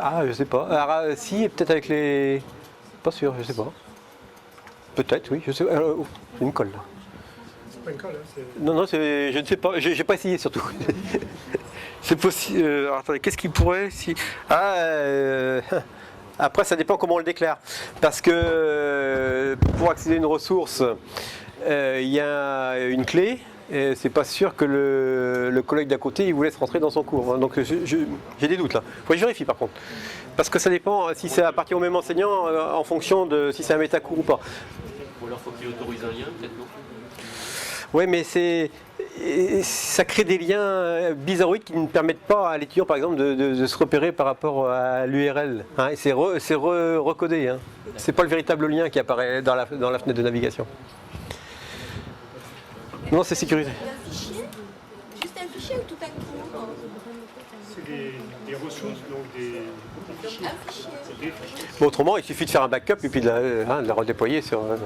Ah, je sais pas. Alors, si, peut-être avec les... Pas sûr, je sais pas. Peut-être, oui, je sais. Une colle, là. C'est pas une colle, hein, c'est... Non, non, je ne sais pas. J'ai pas essayé, surtout. C'est possible. Alors, attendez, qu'est-ce qu'il pourrait si... Après, ça dépend comment on le déclare. Parce que pour accéder à une ressource, il y a une clé. Et c'est pas sûr que le collègue d'à côté il vous laisse rentrer dans son cours. Donc j'ai des doutes là. Faut que je vérifie par contre. Parce que ça dépend si ça appartient au même enseignant en fonction de si c'est un métacours ou pas. Ou alors faut qu'il autorise un lien, peut-être non? Oui, mais ça crée des liens bizarroïdes qui ne permettent pas à l'étudiant par exemple de se repérer par rapport à l'URL. Hein, et c'est recodé. Hein. C'est pas le véritable lien qui apparaît dans la fenêtre de navigation. Non, c'est sécurisé. Un fichier? Juste un fichier ou tout un cours? C'est des ressources, donc des fichiers. Un fichier. C'est des fichiers. Bon, autrement, il suffit de faire un backup et puis de la redéployer sur... Ce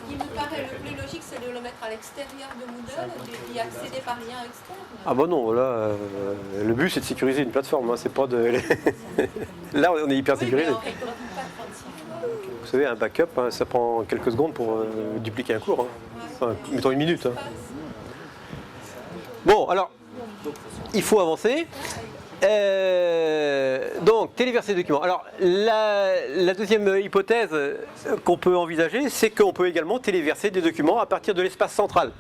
qui me paraît le plus logique, c'est de le mettre à l'extérieur de Moodle et d'y accéder par lien externe. Ah bah non, là, le but c'est de sécuriser une plateforme, hein, c'est pas de... Là, on est hyper Oui, mais sécurisé. on ne récolte pas 36 fois. Vous savez, un backup, hein, ça prend quelques secondes pour dupliquer un cours. Hein. Enfin, mettons une minute. Hein. Bon, alors, il faut avancer. Donc, téléverser des documents. Alors, la deuxième hypothèse qu'on peut envisager, c'est qu'on peut également téléverser des documents à partir de l'espace central.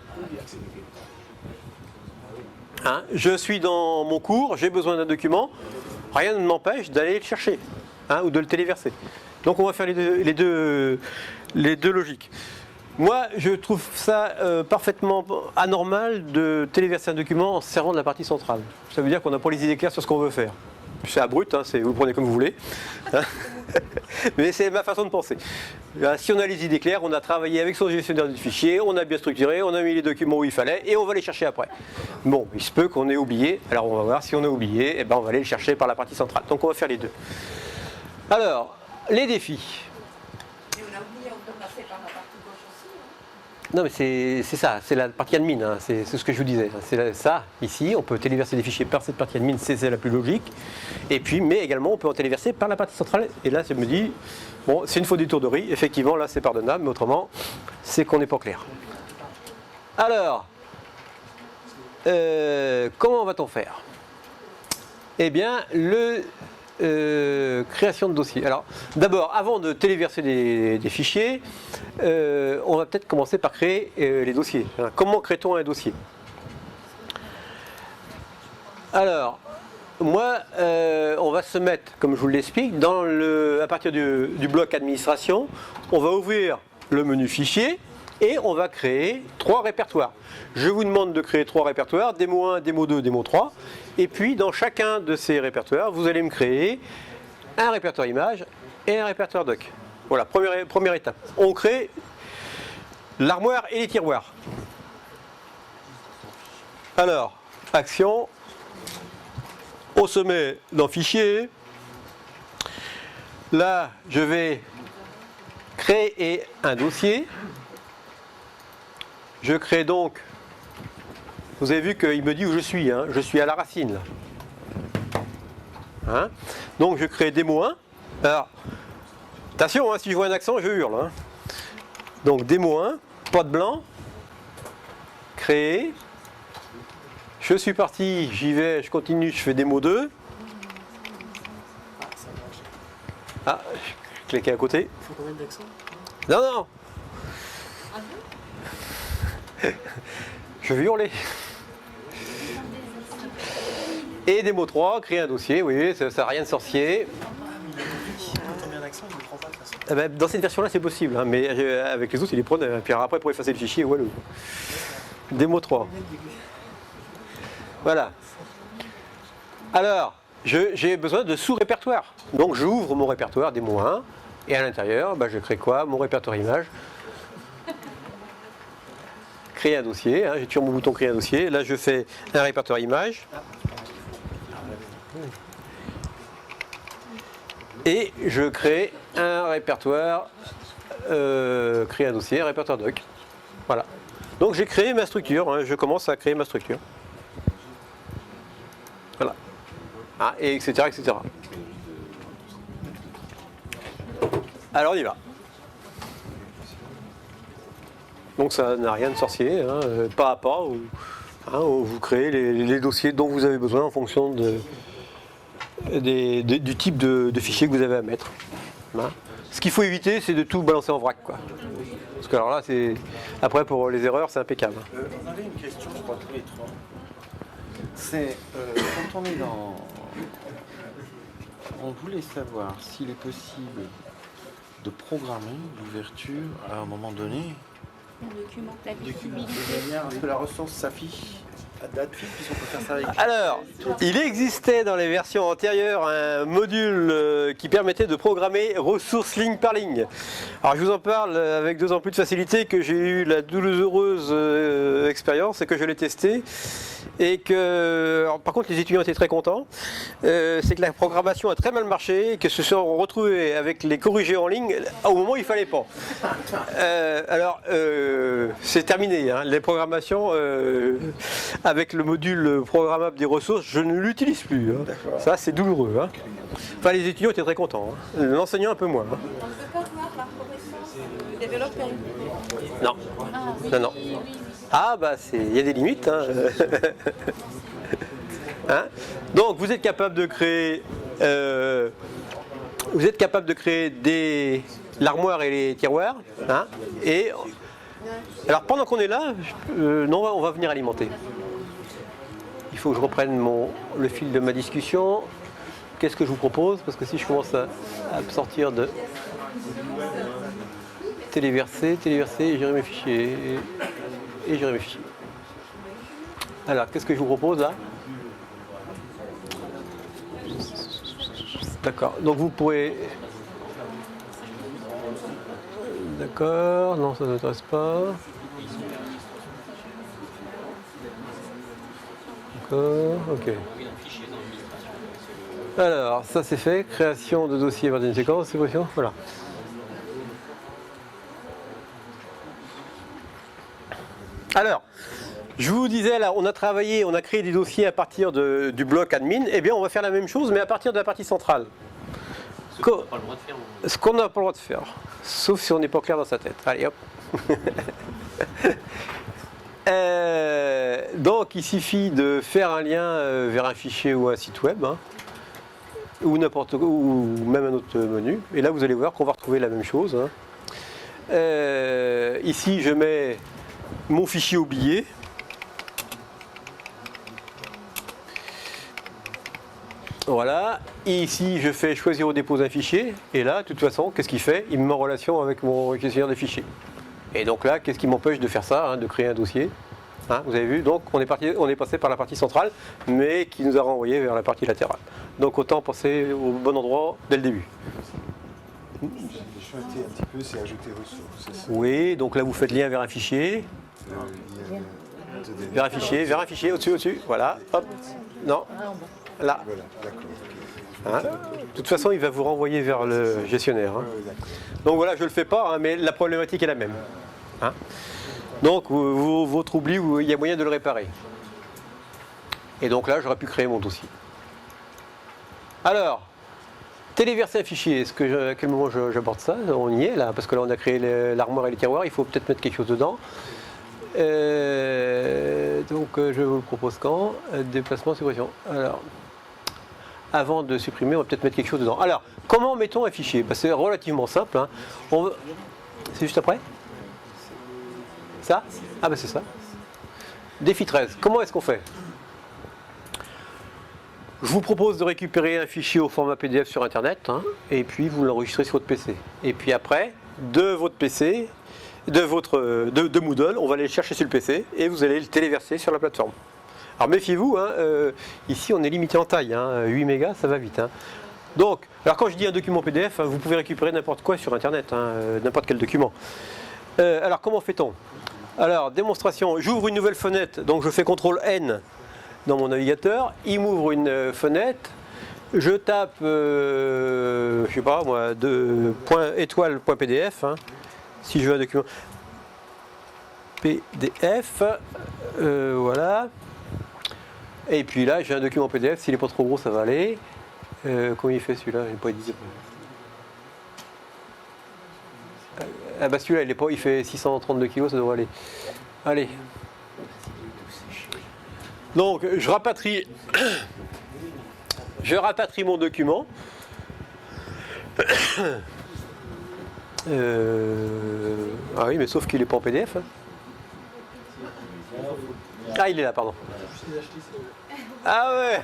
Hein, je suis dans mon cours, j'ai besoin d'un document, rien ne m'empêche d'aller le chercher ou de le téléverser. Donc, on va faire les deux logiques. Moi, je trouve ça parfaitement anormal de téléverser un document en se servant de la partie centrale. Ça veut dire qu'on n'a pas les idées claires sur ce qu'on veut faire. C'est abrupt, hein, vous le prenez comme vous voulez. Hein. Mais c'est ma façon de penser. Si on a les idées claires, on a travaillé avec son gestionnaire de fichiers, on a bien structuré, on a mis les documents où il fallait et on va les chercher après. Bon, il se peut qu'on ait oublié. Alors on va voir si on a oublié, on va aller le chercher par la partie centrale. Donc on va faire les deux. Alors, les défis. Et on a oublié, on peut passer par la partie gauche aussi. Hein. Non mais c'est ça, c'est la partie admin, hein, c'est ce que je vous disais. C'est ça, ici, on peut téléverser des fichiers par cette partie admin, c'est la plus logique. Et puis, mais également, on peut en téléverser par la partie centrale. Et là, je me dis, bon, c'est une faute d'étourderie, effectivement, là c'est pardonnable, mais autrement, c'est qu'on n'est pas clair. Alors, comment va-t-on faire? Eh bien, création de dossier. Alors, d'abord, avant de téléverser des fichiers, on va peut-être commencer par créer les dossiers. Alors, comment crée-t-on un dossier? Alors, moi, on va se mettre, comme je vous l'explique, à partir du bloc administration, on va ouvrir le menu fichier et on va créer 3 répertoires. Je vous demande de créer 3 répertoires, démo 1, démo 2, démo 3. Et puis, dans chacun de ces répertoires, vous allez me créer un répertoire image et un répertoire doc. Voilà, première étape. On crée l'armoire et les tiroirs. Alors, action. Au sommet dans fichier. Là, je vais créer un dossier. Je crée donc... Vous avez vu qu'il me dit où je suis. Hein. Je suis à la racine. Là. Hein. Donc je crée démo 1. Alors, attention, hein, si je vois un accent, je hurle. Hein. Donc démo 1, pas de blanc. Créer. Je suis parti, j'y vais, je continue, je fais démo 2. Ah, je cliquais à côté. Il faut combien d'accents? Non, non. Je vais hurler. Et démo 3, créer un dossier, oui, ça n'a rien de sorcier. Quand on met un accent, on ne le prend pas de toute façon. Eh ben, dans cette version-là, c'est possible, hein, mais avec les autres, il les prenait. Puis après, pour effacer le fichier, voilà. Démo 3. Voilà. Alors, j'ai besoin de sous-répertoire. Donc, j'ouvre mon répertoire démo 1, et à l'intérieur, je crée quoi? Mon répertoire image. Créer un dossier, hein, j'ai toujours mon bouton créer un dossier. Là, je fais un répertoire image. Et je crée un répertoire, créer un dossier, répertoire doc. Voilà. Donc j'ai créé ma structure, hein, je commence à créer ma structure. hein, et etc., etc. Alors on y va. Donc ça n'a rien de sorcier, hein, pas à pas, vous créez les dossiers dont vous avez besoin en fonction du type de fichier que vous avez à mettre. Hein. Ce qu'il faut éviter, c'est de tout balancer en vrac, quoi. Parce que alors là, après pour les erreurs, c'est impeccable. On avait une question, je crois, tous les trois. C'est quand on est dans... On voulait savoir s'il est possible de programmer l'ouverture à un moment donné. La visibilité. Que la ressource s'affiche à date fixe, puisqu'on peut faire ça avec... Alors, il existait dans les versions antérieures un module qui permettait de programmer ressources ligne par ligne. Alors je vous en parle avec d'autant plus de facilité que j'ai eu la douloureuse expérience et que je l'ai testé. Et que, alors, par contre, les étudiants étaient très contents. C'est que la programmation a très mal marché et que se sont retrouvés avec les corrigés en ligne au moment où il ne fallait pas. C'est terminé. Hein. Les programmations avec le module programmable des ressources, je ne l'utilise plus. Hein. Ça, c'est douloureux. Hein. Enfin, les étudiants étaient très contents. Hein. L'enseignant un peu moins. Hein. On ne peut pas voir la reconnaissance du développeur. Non. Non. Ah bah il y a des limites. Hein. Hein. Donc vous êtes capable de créer l'armoire et les tiroirs. Hein. Et alors pendant qu'on est là, on va venir alimenter. Il faut que je reprenne le fil de ma discussion. Qu'est-ce que je vous propose? Parce que si je commence à sortir de téléverser, gérer mes fichiers. Et gérer mes fichiers. Alors, qu'est-ce que je vous propose là? D'accord. Donc vous pourrez... D'accord. Non, ça ne m'intéresse pas. D'accord. Ok. Alors, ça c'est fait. Création de dossier par une séquence, suppression. Voilà. Alors, je vous disais là, on a créé des dossiers à partir du bloc admin. Eh bien, on va faire la même chose, mais à partir de la partie centrale. Ce qu'on n'a pas le droit de faire. Ce qu'on n'a pas le droit de faire, sauf si on n'est pas clair dans sa tête. Allez, hop. Donc, il suffit de faire un lien vers un fichier ou un site web, hein, ou même un autre menu. Et là, vous allez voir qu'on va retrouver la même chose. Hein. Ici, je mets mon fichier oublié. Voilà. Et ici, je fais choisir ou déposer un fichier. Et là, de toute façon, qu'est-ce qu'il fait? Il me met en relation avec mon gestionnaire des fichiers. Et donc là, qu'est-ce qui m'empêche de faire ça, hein, de créer un dossier? Hein, vous avez vu, donc on est passé par la partie centrale, mais qui nous a renvoyé vers la partie latérale. Donc autant passer au bon endroit dès le début. J'ai choisi un petit peu, c'est ajouter ressources. C'est ça. Oui, donc là vous faites lien vers un fichier. Vers un fichier, au-dessus, voilà, hop, non, là. Voilà, d'accord. Hein, de toute façon, il va vous renvoyer vers le gestionnaire. Hein. Donc voilà, je ne le fais pas, hein, mais la problématique est la même. Hein. Donc votre oubli, il y a moyen de le réparer. Et donc là, j'aurais pu créer mon dossier. Alors, téléverser un fichier, à quel moment j'aborde ça? On y est là, parce que là on a créé l'armoire et les tiroirs, il faut peut-être mettre quelque chose dedans. Donc je vous le propose quand? Déplacement, suppression. Alors, avant de supprimer, on va peut-être mettre quelque chose dedans. Alors, comment mettons un fichier? C'est relativement simple. Hein. C'est juste après? Ça? Ah ben c'est ça. Défi 13. Comment est-ce qu'on fait? Je vous propose de récupérer un fichier au format PDF sur Internet, hein, et puis vous l'enregistrez sur votre PC. Et puis après, de votre PC, de Moodle, on va aller le chercher sur le PC et vous allez le téléverser sur la plateforme. Alors méfiez-vous, hein, ici on est limité en taille, hein, 8 mégas, ça va vite. Hein. Donc, alors quand je dis un document PDF, vous pouvez récupérer n'importe quoi sur Internet, hein, n'importe quel document. Alors comment fait-on? Alors, démonstration, j'ouvre une nouvelle fenêtre, donc je fais CTRL-N dans mon navigateur, il m'ouvre une fenêtre, je tape, je sais pas moi, .étoile.pdf, hein, si je veux un document PDF, voilà. Et puis là, j'ai un document PDF. S'il n'est pas trop gros, ça va aller. Combien il fait celui-là? Il n'est pas édité. Ah bah celui-là, il fait 632 kg, ça devrait aller. Allez. Donc, je rapatrie mon document. Ah oui, mais sauf qu'il n'est pas en PDF. Hein. Ah, il est là, pardon. Ah ouais.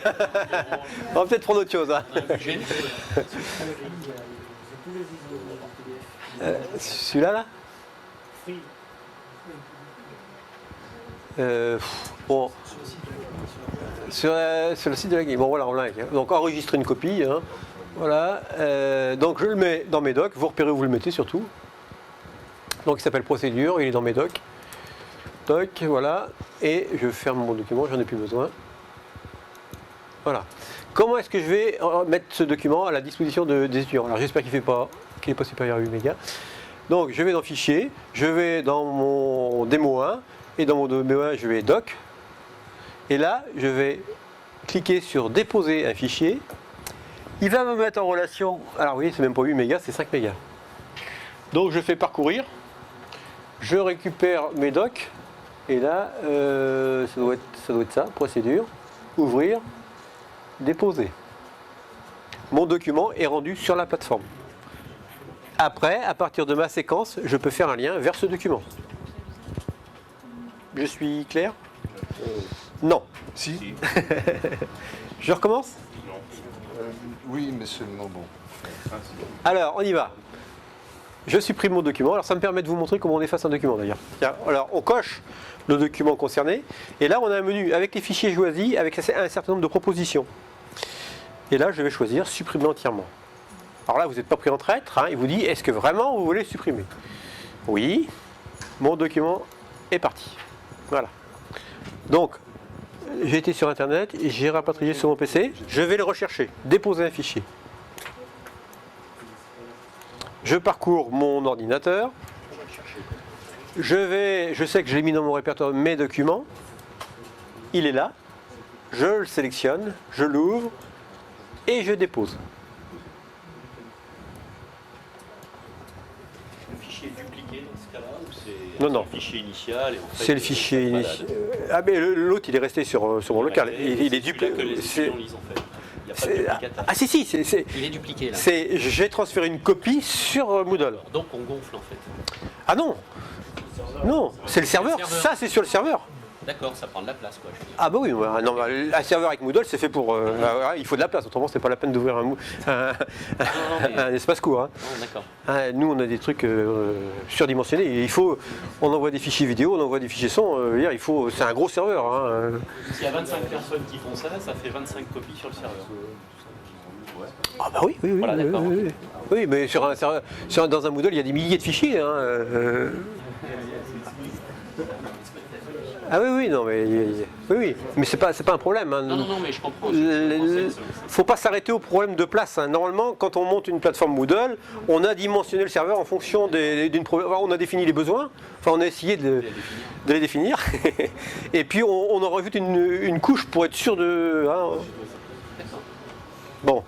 On va peut-être prendre autre chose. Hein. Celui-là, là bon. Sur le site de la Game. Bon, voilà, on l'a. Donc, enregistrer une copie. Hein. Voilà. Donc, je le mets dans mes docs. Vous repérez où vous le mettez surtout. Donc, il s'appelle procédure. Il est dans mes docs. Doc, voilà. Et je ferme mon document. J'en ai plus besoin. Voilà. Comment est-ce que je vais mettre ce document à la disposition des étudiants? Alors, j'espère qu'il n'est pas supérieur à 8 mégas. Donc, je vais dans Fichier. Je vais dans mon démo 1. Et dans mon démo 1, je vais Doc. Et là, je vais cliquer sur Déposer un fichier. Il va me mettre en relation. Alors, vous voyez, c'est même pas 8 mégas, c'est 5 mégas. Donc, je fais parcourir. Je récupère mes docs. Et là, ça doit être ça. Procédure. Ouvrir. Déposer. Mon document est rendu sur la plateforme. Après, à partir de ma séquence, je peux faire un lien vers ce document. Je suis clair? Non. Si. Je recommence? Oui, mais seulement bon. Alors, on y va. Je supprime mon document. Alors, ça me permet de vous montrer comment on efface un document d'ailleurs. Alors, on coche le document concerné. Et là, on a un menu avec les fichiers choisis, avec un certain nombre de propositions. Et là, je vais choisir supprimer entièrement. Alors là, vous n'êtes pas pris en traître. Hein, il vous dit, est-ce que vraiment vous voulez supprimer? Oui. Mon document est parti. Voilà. Donc, j'ai été sur Internet, j'ai rapatrié sur mon PC. Je vais le rechercher. Déposer un fichier. Je parcours mon ordinateur. Je sais que j'ai mis dans mon répertoire mes documents. Il est là. Je le sélectionne, je l'ouvre et je dépose. Le fichier est dupliqué dans ce cas-là ou c'est Non. le fichier initial et en fait, C'est le fichier initial. Ah mais l'autre il est resté sur mon local. Il est dupliqué. Que les étudiants lisent en fait. Il n'y a pas de duplicata. Ah si, Il est dupliqué là. j'ai transféré une copie sur Moodle. Donc on gonfle en fait. Ah non. Non, c'est le serveur. Ça c'est sur le serveur. D'accord, ça prend de la place quoi. Je veux dire. Ah bah oui, non, un serveur avec Moodle c'est fait pour... il faut de la place, autrement c'est pas la peine d'ouvrir un espace court. Hein. Non, d'accord. Nous on a des trucs surdimensionnés. On envoie des fichiers vidéo, on envoie des fichiers son. C'est un gros serveur. Hein. S'il y a 25 personnes qui font ça, ça fait 25 copies sur le serveur. Ah bah oui. Voilà, d'accord. Oui, mais sur un serveur, dans un Moodle il y a des milliers de fichiers. Hein. Ah oui, non, mais mais c'est pas un problème. Hein. Non, mais je comprends. Faut pas s'arrêter au problème de place. Hein. Normalement, quand on monte une plateforme Moodle, on a dimensionné le serveur en fonction on a défini les besoins. Enfin, on a essayé de les définir. Et puis on en rajoute une couche pour être sûr de. Hein. Bon.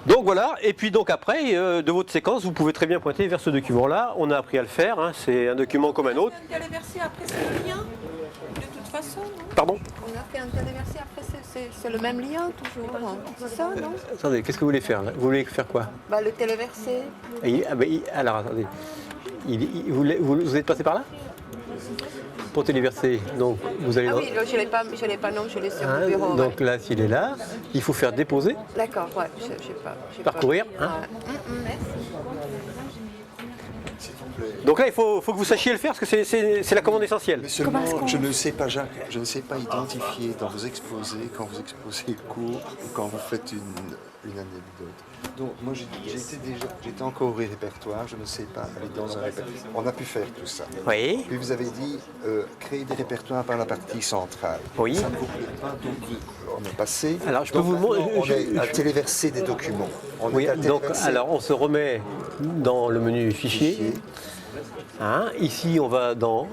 Donc voilà, et puis donc après, de votre séquence, vous pouvez très bien pointer vers ce document-là. On a appris à le faire, hein. C'est un document comme un autre. On a téléversé après ce lien, de toute façon, non? Pardon? On a fait un téléversé après, c'est le même lien toujours, hein. C'est ça, non? Attendez, qu'est-ce que vous voulez faire là? Vous voulez faire quoi? Bah, le téléversé. Alors attendez, vous êtes passé par là? Pour téléverser, donc vous allez Ah oui, je l'ai pas, non, je l'ai sur le bureau. donc là, s'il est là, il faut faire déposer, D'accord, ouais, j'ai pas. parcourir. Hein. Ouais. Donc là, il faut que vous sachiez le faire parce que c'est la commande essentielle. Mais seulement, je ne sais pas, Jacques, je ne sais pas identifier dans vos exposés, quand vous exposez le cours ou quand vous faites une anecdote. Donc moi j'étais encore au répertoire, je ne sais pas aller dans un répertoire. On a pu faire tout ça. Oui. Puis vous avez dit créer des répertoires par la partie centrale. Oui. Ça ne vous plaît pas, donc on est passé. Alors je peux vous montrer. On est à téléverser des documents. Alors on se remet dans le menu fichier. Hein, ici on va dans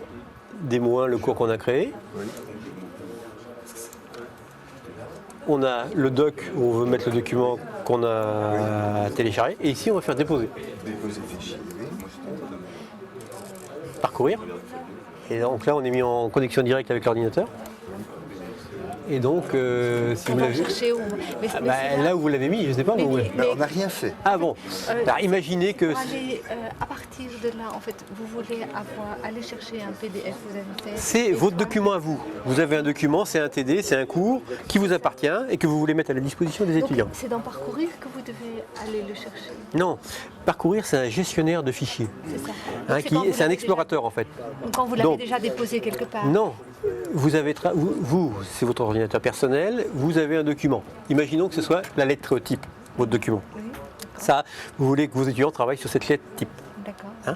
démo 1, le cours qu'on a créé. Oui. on a le doc où on veut mettre le document qu'on a téléchargé. Et ici, on va faire déposer. Déposer fichier, oui. Parcourir. Et donc là, on est mis en connexion directe avec l'ordinateur. Et donc, si On vous va l'avez... chercher où mais c'est là où vous l'avez mis, je ne sais pas. Mais- où... mais- Ben, on n'a rien fait. Ah bon. Alors, imaginez que... Pour aller, à partir de là, en fait, vous voulez aller chercher un PDF, vous avez fait. C'est et votre voilà. document à vous. Vous avez un document, c'est un TD, c'est un cours qui vous appartient et que vous voulez mettre à la disposition des Donc, étudiants. c'est dans Parcourir que vous devez aller le chercher. Non, Parcourir, c'est un gestionnaire de fichiers. C'est ça. Hein, Donc, c'est quand vous c'est un l'avez explorateur en fait. déjà- Quand vous l'avez Donc- déjà déposé quelque part. Non, vous avez vous, c'est votre ordinateur personnel, vous avez un document. Imaginons que ce soit la lettre type, votre document. Ça, vous voulez que vos étudiants travaillent sur cette lettre type. D'accord.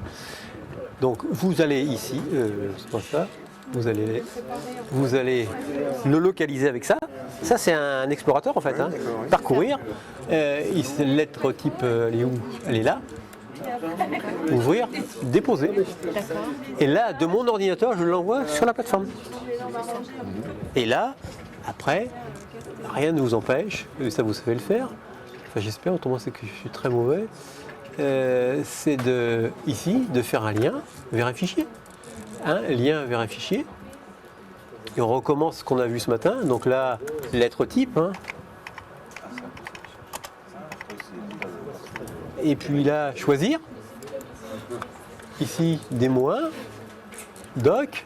Donc vous allez ici, c'est pas ça, vous allez le localiser avec ça. Ça c'est un explorateur en fait. Hein. d'accord, oui. Parcourir, lettre type, elle est où? Elle est là. Ouvrir, déposer. D'accord. Et là, de mon ordinateur, je l'envoie sur la plateforme. Et là, après, rien ne vous empêche, et ça vous savez le faire, enfin j'espère, autrement c'est que je suis très mauvais, c'est ici de faire un lien vers un fichier. Un lien vers un fichier. Et on recommence ce qu'on a vu ce matin. Donc là, lettre type. Hein. Et puis là, choisir. Ici, démo 1, doc,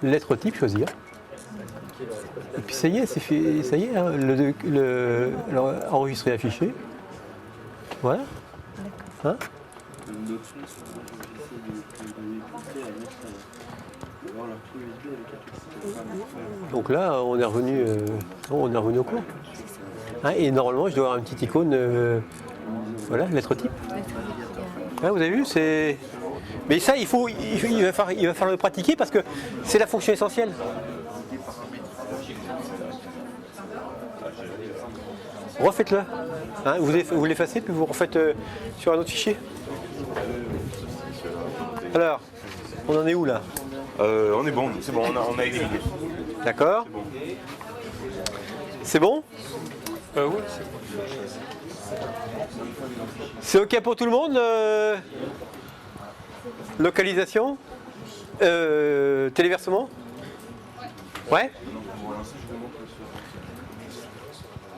lettre type, choisir. Et puis ça y est, c'est fait, ça y est, hein, alors, enregistrer, afficher. Voilà. Hein? Donc là, on est revenu au cours. Hein, et normalement, je dois avoir une petite icône, voilà, lettre type. Hein, vous avez vu, c'est. Mais ça, il va falloir le pratiquer parce que c'est la fonction essentielle. Refaites-le. Hein, vous l'effacez puis vous refaites sur un autre fichier. Alors, on en est où là? On est bon, c'est bon, on a éliminé. D'accord. C'est bon? Oui, c'est bon. C'est OK pour tout le monde? Localisation? Téléversement? Ouais?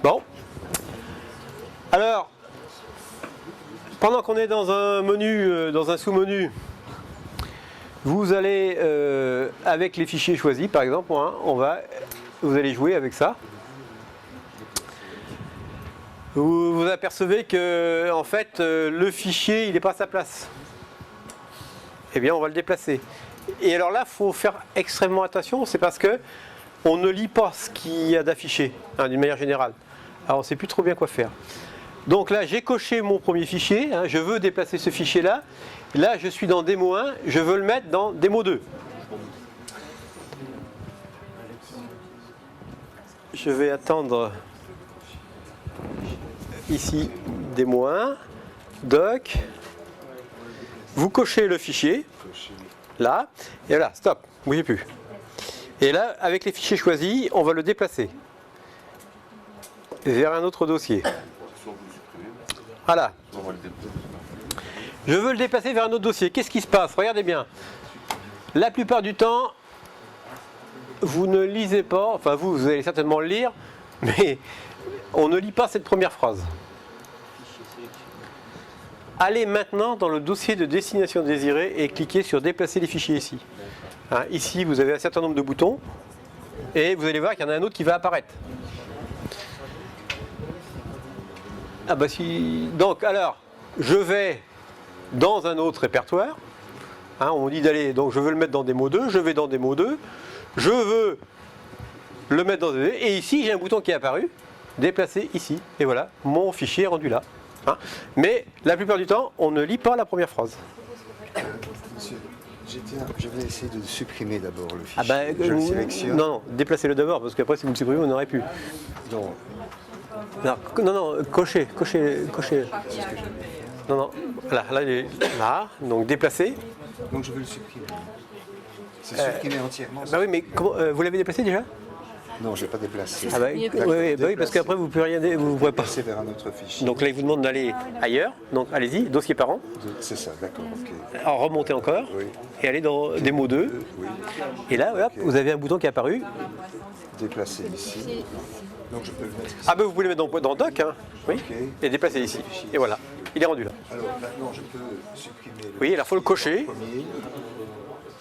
Bon. Alors, pendant qu'on est dans un menu, dans un sous-menu, vous allez, avec les fichiers choisis par exemple, hein, vous allez jouer avec ça. Vous vous apercevez que en fait, le fichier il n'est pas à sa place. Eh bien, on va le déplacer. Et alors là, il faut faire extrêmement attention, c'est parce que on ne lit pas ce qu'il y a d'affiché, hein, d'une manière générale. Alors, on ne sait plus trop bien quoi faire. Donc là, j'ai coché mon premier fichier, hein, je veux déplacer ce fichier-là. Là, je suis dans démo 1, je veux le mettre dans démo 2. Je vais attendre ici démo 1, doc. Vous cochez le fichier, là, et voilà, stop, bougez plus. Et là, avec les fichiers choisis, on va le déplacer vers un autre dossier. Voilà. Je veux le déplacer vers un autre dossier. Qu'est-ce qui se passe? Regardez bien. La plupart du temps, vous ne lisez pas, enfin vous allez certainement le lire, mais on ne lit pas cette première phrase. Allez maintenant dans le dossier de destination désirée et cliquez sur déplacer les fichiers ici. Hein, ici, vous avez un certain nombre de boutons et vous allez voir qu'il y en a un autre qui va apparaître. Ah bah si. Donc alors, je vais dans un autre répertoire. Hein, on dit d'aller. Donc je veux le mettre dans démo 2. Je vais dans démo 2. Je veux le mettre dans démo 2. Et ici, j'ai un bouton qui est apparu. Déplacer ici. Et voilà, mon fichier est rendu là. Hein. Mais la plupart du temps, on ne lit pas la première phrase. Monsieur, je vais essayer de supprimer d'abord le fichier. Ah bah, je le sélectionne. non, déplacez-le d'abord, parce qu'après, si vous le supprimez, on n'aurait plus. Donc, Non, cochez. Non, là, il est là, donc déplacer. je veux le supprimer. C'est supprimé entièrement. Bah oui, mais comment, vous l'avez déplacé déjà? Non, je ne vais pas déplacer. Ah bah, oui, parce qu'après vous ne pouvez rien, vous ne pouvez pas. Passer vers un autre fichier. Donc là, il vous demande d'aller ailleurs. Donc allez-y, dossier parent. C'est ça, d'accord, ok. Alors remontez encore Oui. et allez dans démo 2. Oui. Et là, hop, vous avez un bouton qui est apparu. Déplacer ici. Donc je peux le mettre ici. Ah ben vous pouvez le mettre dans doc, hein. Oui. Ok. Et déplacer ici. Et voilà, il est rendu là. Alors maintenant, je peux supprimer le Oui, alors il faut le cocher. premier.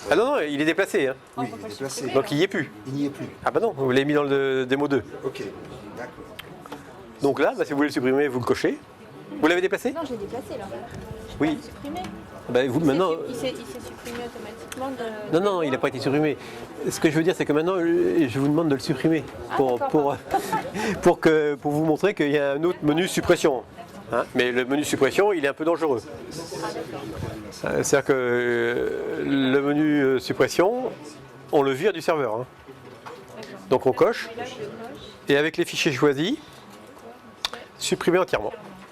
Ah non, il est déplacé. Hein. Oui, il est déplacé. Donc il n'y est plus. Il n'y est plus. Ah bah non, vous l'avez mis dans le démo 2. Ok, d'accord. Donc là, bah, si vous voulez le supprimer, vous le cochez. Vous l'avez déplacé? Non, je l'ai déplacé là. Oui. Supprimé. Bah, vous, maintenant, Il s'est supprimé automatiquement de... non, il n'a pas été supprimé. Ce que je veux dire, c'est que maintenant, je vous demande de le supprimer pour vous montrer qu'il y a un autre menu suppression. Hein, mais le menu suppression, il est un peu dangereux. C'est-à-dire que le menu suppression, on le vire du serveur. Hein. Donc on coche, et avec les fichiers choisis, supprimer entièrement.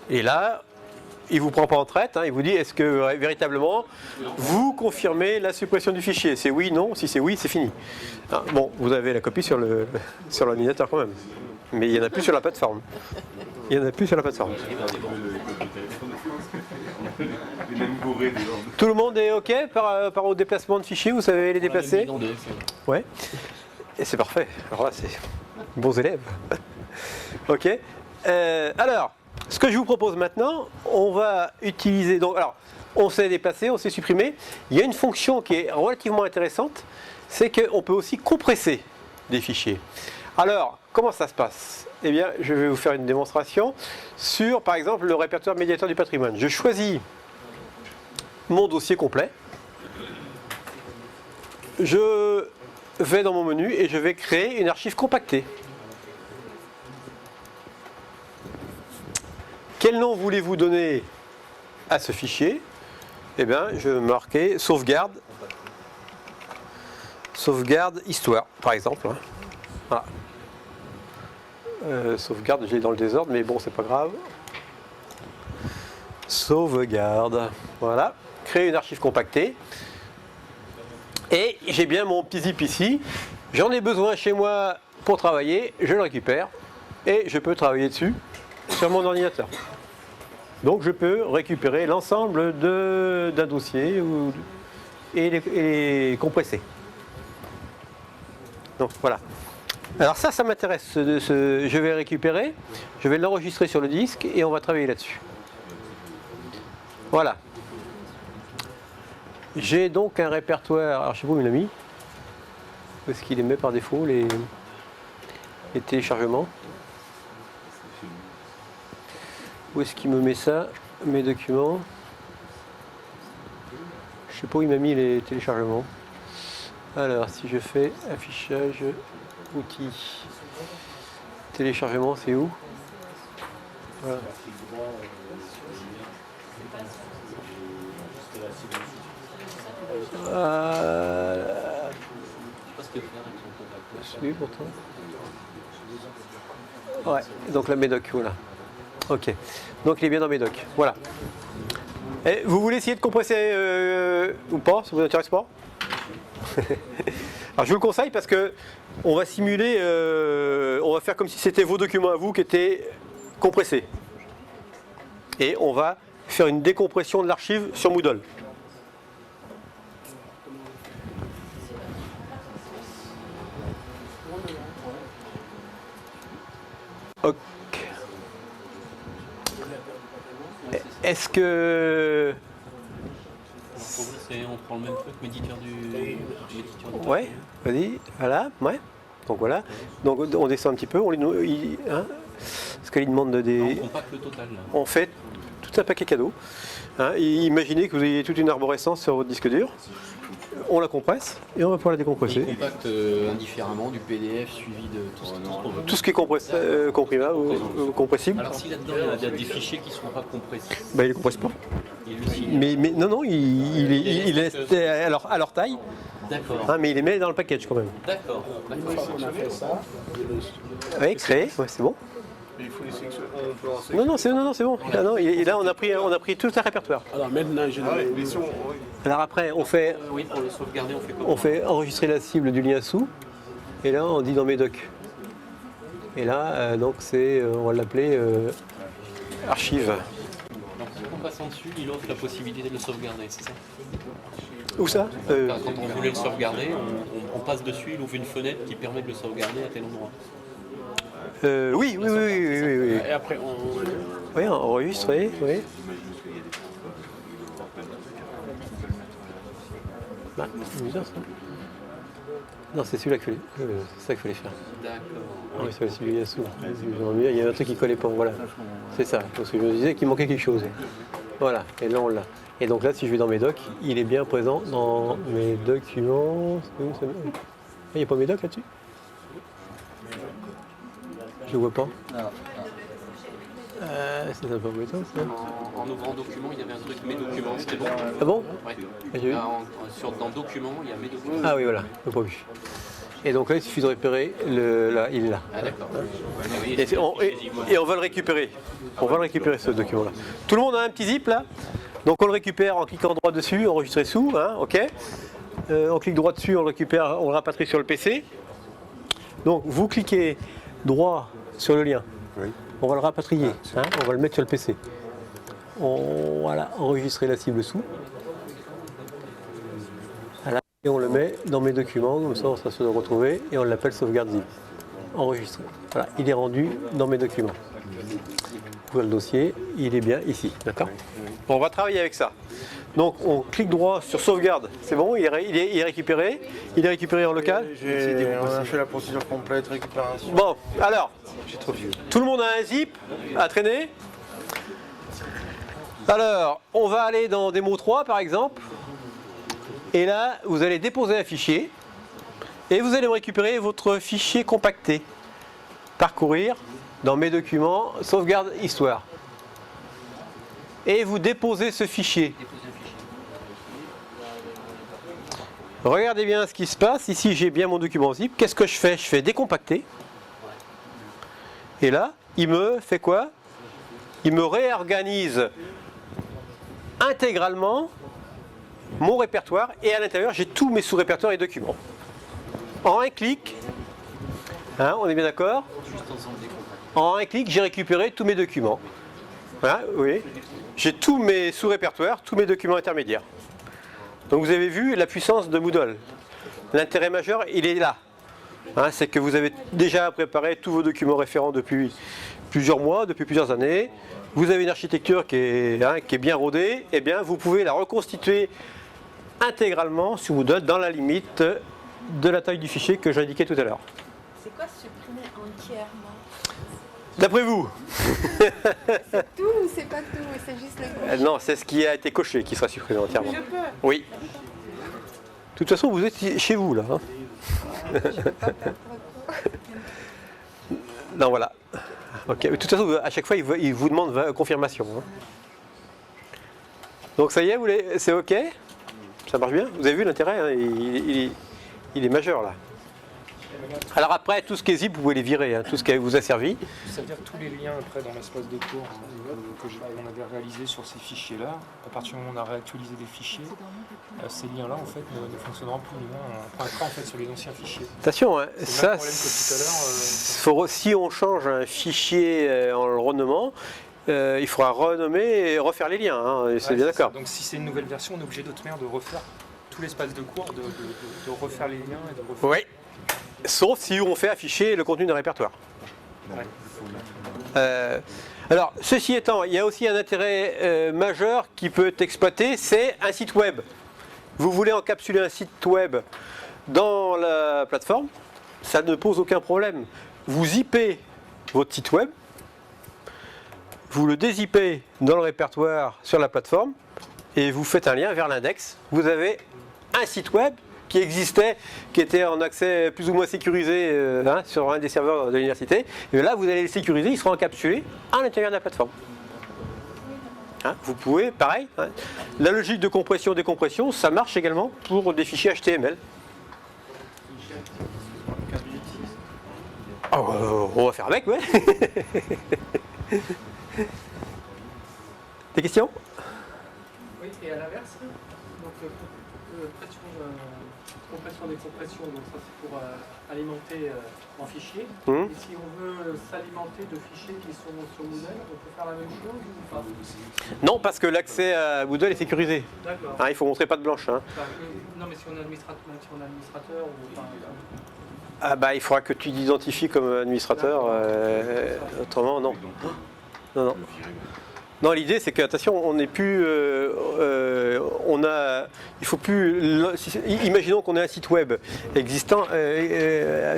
Et là, il ne vous prend pas en traite, hein, il vous dit est-ce que véritablement vous confirmez la suppression du fichier? C'est oui, non, si c'est oui, c'est fini. Ah, bon, vous avez la copie sur l'ordinateur quand même, mais il n'y en a plus sur la plateforme. Il n'y en a plus sur la plateforme. Tout le monde est OK par rapport au déplacement de fichiers? Vous savez les déplacer? Ouais. Et c'est parfait. Alors là, c'est bons élèves. OK. Alors, ce que je vous propose maintenant, on va utiliser... Donc, alors, on s'est déplacé, on s'est supprimé. Il y a une fonction qui est relativement intéressante, c'est qu'on peut aussi compresser des fichiers. Alors, comment ça se passe? Eh bien, je vais vous faire une démonstration sur, par exemple, le répertoire médiateur du patrimoine. Je choisis mon dossier complet. Je vais dans mon menu et je vais créer une archive compactée. Quel nom voulez-vous donner à ce fichier? Eh bien, je vais marquer sauvegarde histoire, par exemple. Voilà. Sauvegarde, je l'ai dans le désordre, mais bon, c'est pas grave. Sauvegarde. Voilà. Créer une archive compactée. Et j'ai bien mon petit zip ici. J'en ai besoin chez moi pour travailler. Je le récupère. Et je peux travailler dessus sur mon ordinateur. Donc je peux récupérer l'ensemble d'un dossier et les compresser. Donc voilà. Alors ça m'intéresse. Je vais récupérer, je vais l'enregistrer sur le disque et on va travailler là-dessus. Voilà. J'ai donc un répertoire. Alors je sais pas où il l'a mis. Où est-ce qu'il les met par défaut, les téléchargements? Où est-ce qu'il me met ça? Mes documents. Je sais pas où il m'a mis les téléchargements. Alors si je fais affichage, outils, téléchargement, c'est où? Voilà. Celui pourtant. Ouais, donc la médoc, voilà. Ok. Donc il est bien dans médoc. Voilà. Et vous voulez essayer de compresser ou pas? Ça vous intéresse pas? Alors je vous le conseille parce que on va simuler, on va faire comme si c'était vos documents à vous qui étaient compressés. Et on va faire une décompression de l'archive sur Moodle. Ok. Est-ce que... On prend le même truc, médiateur du... Ouais, vas-y, voilà, ouais. Donc voilà. Donc on descend un petit peu, hein, parce qu'il demande des... On compacte le total. Là. On fait tout un paquet cadeau. Hein, imaginez que vous ayez toute une arborescence sur votre disque dur. On la compresse et on va pouvoir la décompresser. Il compacte indifféremment du PDF suivi de tout ce qui tout ce qui est comprimable ou compressible. Alors si là-dedans il y a des fichiers qui ne sont pas compressés. Bah, il ne les compresse pas. Mais non, il est à leur taille. D'accord. Hein, mais il les met dans le package quand même. D'accord. On a fait ça. Oui, créé, ouais, c'est bon. Mais il faut les sélectionner. On peut en Non, c'est bon. Ah, non, et là, on a pris tout un répertoire. Alors maintenant, j'ai Alors après, on fait, oui, pour le sauvegarder, on fait comment? on fait enregistrer la cible du lien sous. Et là, on dit dans médoc. Et là, donc c'est, on va l'appeler archive. Donc, en passant dessus, il offre la possibilité de le sauvegarder, c'est ça? Où ça Quand on voulait le sauvegarder, on passe dessus, il ouvre une fenêtre qui permet de le sauvegarder à tel endroit. Oui. Et après, Oui, enregistré, oui. Bah, c'est bizarre ça. Non, c'est celui-là qu'il fallait faire. D'accord. Oui, c'est celui-là sous. Il y avait un truc qui collait pas, voilà. C'est ça, parce que je me disais qu'il manquait quelque chose. Voilà, et là on l'a. Et donc là, si je vais dans mes docs, il est bien présent dans mes documents. C'est où, ça? Il n'y a pas mes docs là-dessus? Je le vois pas. C'est pas embêtant ça. En ouvrant document, il y avait un truc mes documents, c'était bon. Ah bon? Ouais. Dans documents, il y a mes documents. Ah oui, voilà, je l'ai pas vu. Et donc là, il suffit de repérer là, il est là. Ah d'accord. Et on va le récupérer. On va le récupérer ce document-là. Tout le monde a un petit zip là? Donc on le récupère en cliquant droit dessus, enregistrer sous, hein, ok. On clique droit dessus, on le récupère, on le rapatrie sur le PC. Donc vous cliquez droit sur le lien. Oui. On va le rapatrier, hein, on va le mettre sur le PC. Voilà, enregistrer la cible sous. Voilà, et on le met dans mes documents, comme ça on sera sûr de le retrouver, et on l'appelle sauvegarde zip. Enregistré. Voilà, il est rendu dans mes documents. Ouvrir le dossier, il est bien ici, d'accord? Bon, on va travailler avec ça. Donc on clique droit sur sauvegarde, c'est bon, il est récupéré. Il est récupéré en local. On a fait la procédure complète, récupération. Bon, alors, J'ai trop vieux. tout le monde a un zip à traîner. Alors, on va aller dans démo 3 par exemple. Et là, vous allez déposer un fichier. Et vous allez récupérer votre fichier compacté. Parcourir dans mes documents, sauvegarde histoire. Et vous déposez ce fichier. Regardez bien ce qui se passe. Ici, j'ai bien mon document zip. Qu'est-ce que je fais? Je fais décompacter. Et là, il me fait quoi? Il me réorganise intégralement mon répertoire. Et à l'intérieur, j'ai tous mes sous-répertoires et documents. En un clic, hein, on est bien d'accord? En un clic, j'ai récupéré tous mes documents. Voilà, oui. J'ai tous mes sous-répertoires, tous mes documents intermédiaires. Donc vous avez vu la puissance de Moodle. L'intérêt majeur, il est là. Hein, c'est que vous avez déjà préparé tous vos documents référents depuis plusieurs mois, depuis plusieurs années. Vous avez une architecture qui est bien rodée. Eh bien, vous pouvez la reconstituer intégralement sur Moodle dans la limite de la taille du fichier que j'indiquais tout à l'heure. C'est quoi supprimer entièrement? D'après vous? C'est tout ou c'est pas tout? C'est juste les gauches? Non, c'est ce qui a été coché qui sera supprimé entièrement. Je peux. Oui. De toute façon, vous êtes chez vous là. Hein. Non, voilà. Ok. De toute façon, à chaque fois, il vous demande confirmation. Hein. Donc ça y est, c'est ok? Ça marche bien? Vous avez vu l'intérêt, hein, il est majeur là. Alors après, tout ce qui est zip, vous pouvez les virer, hein, tout ce qui vous a servi. C'est-à-dire tous les liens après dans l'espace de cours qu'on avait réalisé sur ces fichiers-là, à partir du moment où on a réactualisé des fichiers, ces liens-là en fait ne fonctionneront plus. On pointera en fait sur les anciens fichiers. Attention, hein, ça, si on change un fichier en le renommant, il faudra renommer et refaire les liens, hein, c'est bien d'accord. Donc si c'est une nouvelle version, on est obligé de refaire tout l'espace de cours, de refaire les liens et de refaire... Oui. Sauf si on fait afficher le contenu d'un répertoire. Ouais. Alors, ceci étant, il y a aussi un intérêt majeur qui peut être exploité, c'est un site web. Vous voulez encapsuler un site web dans la plateforme, ça ne pose aucun problème. Vous zippez votre site web, vous le dézippez dans le répertoire sur la plateforme, et vous faites un lien vers l'index. Vous avez un site web qui existait, qui était en accès plus ou moins sécurisé sur un des serveurs de l'université. Et là, vous allez le sécuriser, il sera encapsulé à l'intérieur de la plateforme. Hein, vous pouvez, pareil, hein, la logique de compression-décompression, ça marche également pour des fichiers HTML. On va faire avec, ouais. Des questions? Oui, et à l'inverse, donc compression, décompression, donc ça c'est pour alimenter en fichier. Hum. Et si on veut s'alimenter de fichiers qui sont sur Moodle, on peut faire la même chose ou pas? Non, parce que l'accès à Moodle est sécurisé. D'accord. Hein, il faut montrer pas de blanche. Hein. Enfin, non, mais si on est administrateur ou enfin, Ah bah il faudra que tu t'identifies comme administrateur, autrement non. Non, non. Non, l'idée c'est que attention, on n'est plus, il faut plus. Imaginons qu'on ait un site web existant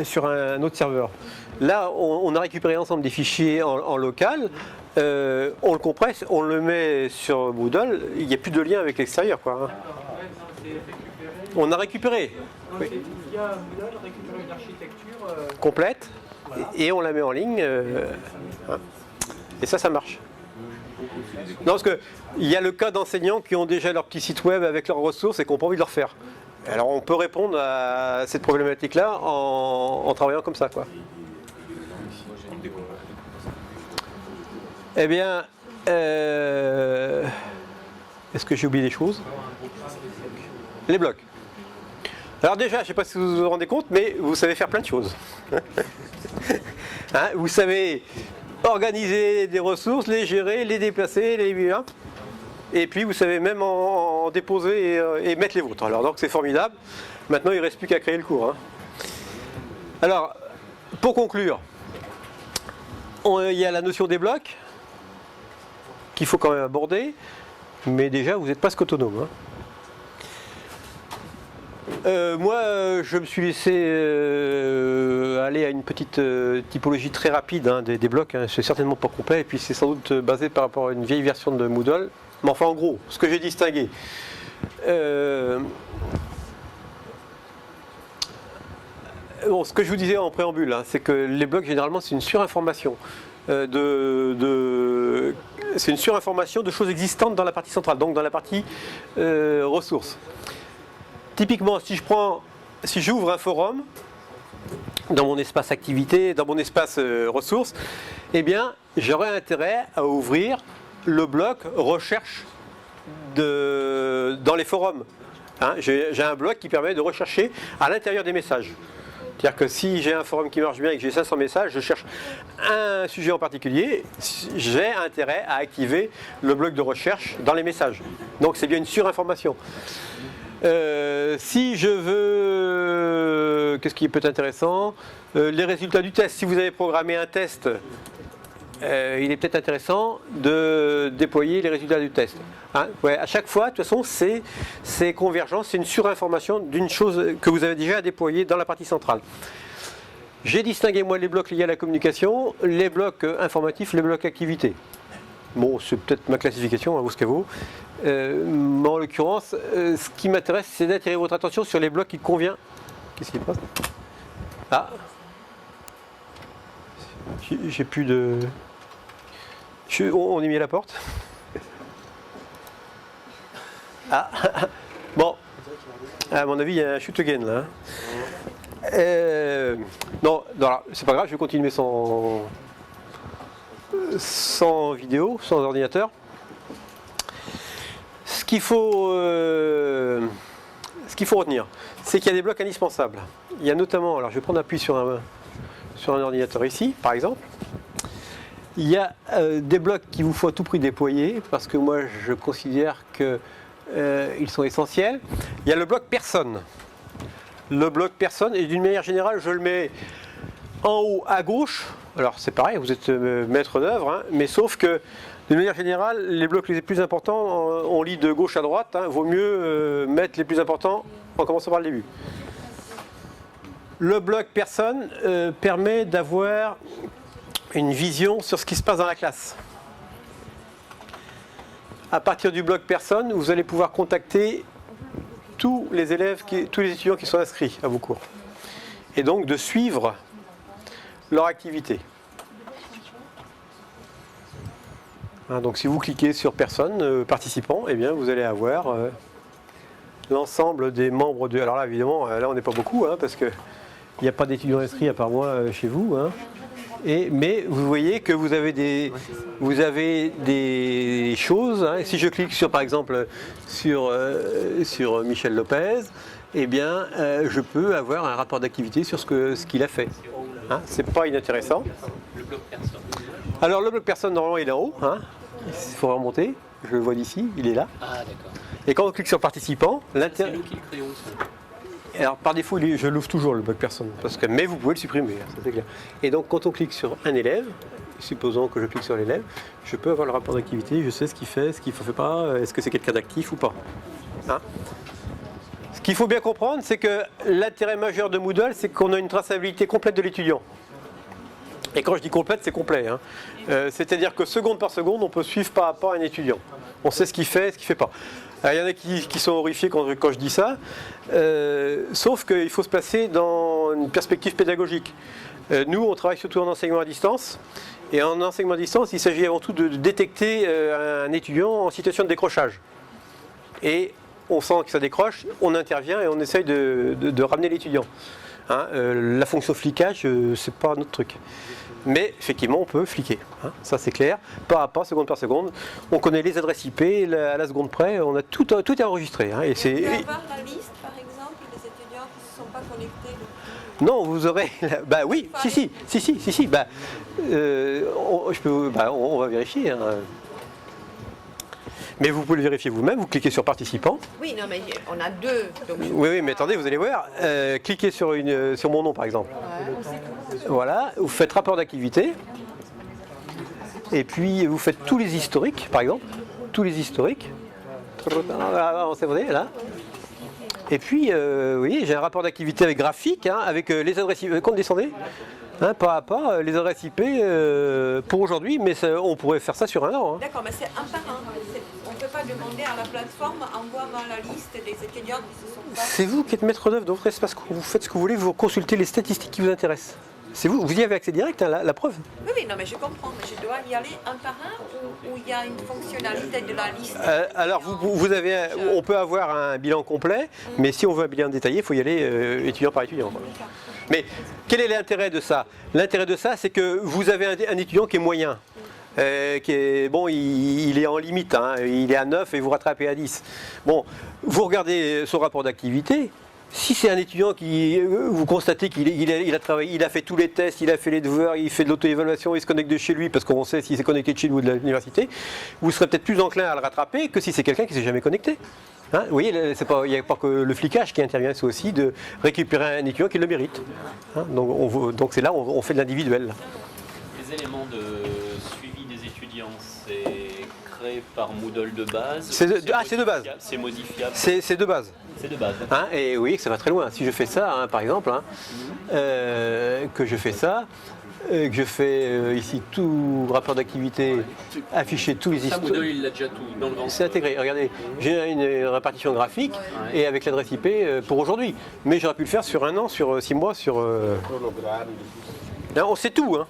sur un autre serveur. Là, on a récupéré l'ensemble des fichiers en local, on le compresse, on le met sur Moodle. Il n'y a plus de lien avec l'extérieur, quoi. Hein. On a récupéré. donc c'est via Moodle récupérer une architecture Complète, voilà. et on la met en ligne. Hein. Et ça marche. Non, parce qu'il y a le cas d'enseignants qui ont déjà leur petit site web avec leurs ressources et qui n'ont pas envie de le refaire. Alors on peut répondre à cette problématique-là en travaillant comme ça, quoi. Eh bien, est-ce que j'ai oublié des choses? Les blocs. Alors déjà, je ne sais pas si vous vous rendez compte, mais vous savez faire plein de choses. Hein, vous savez organiser des ressources, les gérer, les déplacer, et puis vous savez même en déposer et mettre les vôtres. Alors donc c'est formidable. Maintenant il ne reste plus qu'à créer le cours. Hein. Alors, pour conclure, il y a la notion des blocs qu'il faut quand même aborder, mais déjà vous n'êtes presque autonome. Hein. Moi, je me suis laissé aller à une petite typologie très rapide hein, des blocs. Hein. C'est certainement pas complet, et puis c'est sans doute basé par rapport à une vieille version de Moodle. Mais enfin, en gros, ce que j'ai distingué. Bon, ce que je vous disais en préambule, hein, c'est que les blocs, généralement, c'est une surinformation. C'est une surinformation de choses existantes dans la partie centrale, donc dans la partie ressources. Typiquement, si j'ouvre un forum dans mon espace activité, dans mon espace ressources, eh bien, j'aurais intérêt à ouvrir le bloc recherche dans les forums. Hein, j'ai un bloc qui permet de rechercher à l'intérieur des messages. C'est-à-dire que si j'ai un forum qui marche bien et que j'ai 500 messages, je cherche un sujet en particulier, j'ai intérêt à activer le bloc de recherche dans les messages. Donc c'est bien une surinformation. Si je veux, qu'est-ce qui peut être intéressant, les résultats du test. Si vous avez programmé un test, il est peut-être intéressant de déployer les résultats du test. Hein, ouais, à chaque fois, de toute façon, c'est convergent, c'est une surinformation d'une chose que vous avez déjà déployée dans la partie centrale. J'ai distingué moi les blocs liés à la communication, les blocs informatifs, les blocs activités. Bon, c'est peut-être ma classification, à vous ce qu'elle vaut. Mais en l'occurrence, ce qui m'intéresse, c'est d'attirer votre attention sur les blocs qui conviennent. Qu'est-ce qui se passe? Ah, j'ai plus de. On est mis à la porte. Ah, bon. À mon avis, il y a un shoot again là. Non, c'est pas grave, je vais continuer sans vidéo, sans ordinateur. Ce qu'il faut retenir, c'est qu'il y a des blocs indispensables. Il y a notamment, alors je vais prendre appui sur un ordinateur ici, par exemple. Il y a des blocs qu'il vous faut à tout prix déployer, parce que moi je considère qu'ils sont essentiels. Il y a le bloc personne. Le bloc personne, et d'une manière générale, je le mets en haut à gauche. Alors c'est pareil, vous êtes maître d'œuvre, hein, mais sauf que d'une manière générale, les blocs les plus importants, on lit de gauche à droite. Hein, vaut mieux mettre les plus importants en commençant par le début. Le bloc personne permet d'avoir une vision sur ce qui se passe dans la classe. À partir du bloc personne, vous allez pouvoir contacter tous les élèves, tous les étudiants qui sont inscrits à vos cours. Et donc de suivre leur activité. Hein, donc si vous cliquez sur personne, participant, eh bien vous allez avoir l'ensemble des membres de... Alors là évidemment, là on n'est pas beaucoup, hein, parce qu'il n'y a pas d'étudiants inscrits à part moi chez vous. Hein. Mais vous voyez que vous avez des choses. Hein. Si je clique sur, par exemple, sur Michel Lopez, eh bien, je peux avoir un rapport d'activité sur ce qu'il a fait. Hein. C'est pas inintéressant. Le bloc personne. Alors le bloc personne, normalement, il est en haut. Hein. Il faut remonter. Je le vois d'ici. Il est là. Ah, d'accord. Et quand on clique sur participant, C'est nous qui le créons. Ça. Alors par défaut, je l'ouvre toujours le bloc personne, mais vous pouvez le supprimer, ça c'est clair. Et donc quand on clique sur un élève, supposons que je clique sur l'élève, je peux avoir le rapport d'activité, je sais ce qu'il fait, ce qu'il ne fait pas, est-ce que c'est quelqu'un d'actif ou pas. Hein? Ce qu'il faut bien comprendre, c'est que l'intérêt majeur de Moodle, c'est qu'on a une traçabilité complète de l'étudiant. Et quand je dis complète, c'est complet. Hein. C'est-à-dire que seconde par seconde, on peut suivre par rapport à un étudiant. On sait ce qu'il fait, ce qu'il ne fait pas. Alors, il y en a qui sont horrifiés quand je dis ça, sauf qu'il faut se placer dans une perspective pédagogique. Nous, on travaille surtout en enseignement à distance, et en enseignement à distance, il s'agit avant tout de détecter un étudiant en situation de décrochage. Et on sent que ça décroche, on intervient et on essaye de ramener l'étudiant. Hein, la fonction flicage, c'est pas notre truc. Mais effectivement, on peut fliquer, hein, ça c'est clair, pas à pas, seconde par seconde. On connaît les adresses IP, à la seconde près, on a tout est enregistré. Hein, et c'est... Vous pouvez avoir la liste, par exemple, des étudiants qui ne se sont pas connectés. Non, vous aurez... Bah oui, si. Bah, on va vérifier. Hein. Mais vous pouvez le vérifier vous-même, vous cliquez sur participant. Oui, non, mais on a deux. Donc Oui, mais attendez, vous allez voir. Cliquez sur mon nom, par exemple. Voilà, vous faites rapport d'activité. Et puis, vous faites tous les historiques, par exemple. Tous les historiques. Vous voyez, là. Et puis, vous voyez, j'ai un rapport d'activité avec graphique, hein, avec les adresses IP. Quand descendez, hein, pas à pas, les adresses IP pour aujourd'hui, mais on pourrait faire ça sur un an. Hein. D'accord, mais c'est un par un. On ne peut pas demander à la plateforme envoie-moi la liste des étudiants qui se sont pas... C'est vous qui êtes maître d'œuvre de votre espace. Vous faites ce que vous voulez, vous consultez les statistiques qui vous intéressent. C'est vous y avez accès direct, hein, la preuve. Oui, non, mais je comprends, mais je dois y aller un par un ou il y a une fonctionnalité de la liste. Alors, on peut avoir un bilan complet, mais si on veut un bilan détaillé, il faut y aller étudiant par étudiant. Quoi. Mais quel est l'intérêt de ça? L'intérêt de ça, c'est que vous avez un étudiant qui est moyen. Qui est, bon, il est en limite, hein, il est à 9 et vous rattrapez à 10. Bon, vous regardez son rapport d'activité. Si c'est un étudiant qui, vous constatez qu'il a travaillé, il a fait tous les tests, il a fait les devoirs, il fait de l'auto-évaluation, il se connecte de chez lui parce qu'on sait s'il s'est connecté de chez lui ou de l'université, vous serez peut-être plus enclin à le rattraper que si c'est quelqu'un qui ne s'est jamais connecté. Hein, vous voyez, il n'y a pas que le flicage qui intervient, c'est aussi de récupérer un étudiant qui le mérite. Hein, donc c'est là où on fait de l'individuel. Les éléments de suivi des étudiants, c'est créé par Moodle de base. C'est de base. C'est modifiable. C'est de base. C'est de base. Hein, et oui, ça va très loin. Si je fais ça, hein, par exemple, hein, que je fais ça, que je fais ici tout rapport d'activité, afficher tous les histoires. Moodle, il l'a déjà tout dans le ventre. C'est intégré. Regardez, j'ai une répartition graphique et avec l'adresse IP pour aujourd'hui. Mais j'aurais pu le faire sur un an, sur 6 mois, sur. Là, on sait tout. Hein.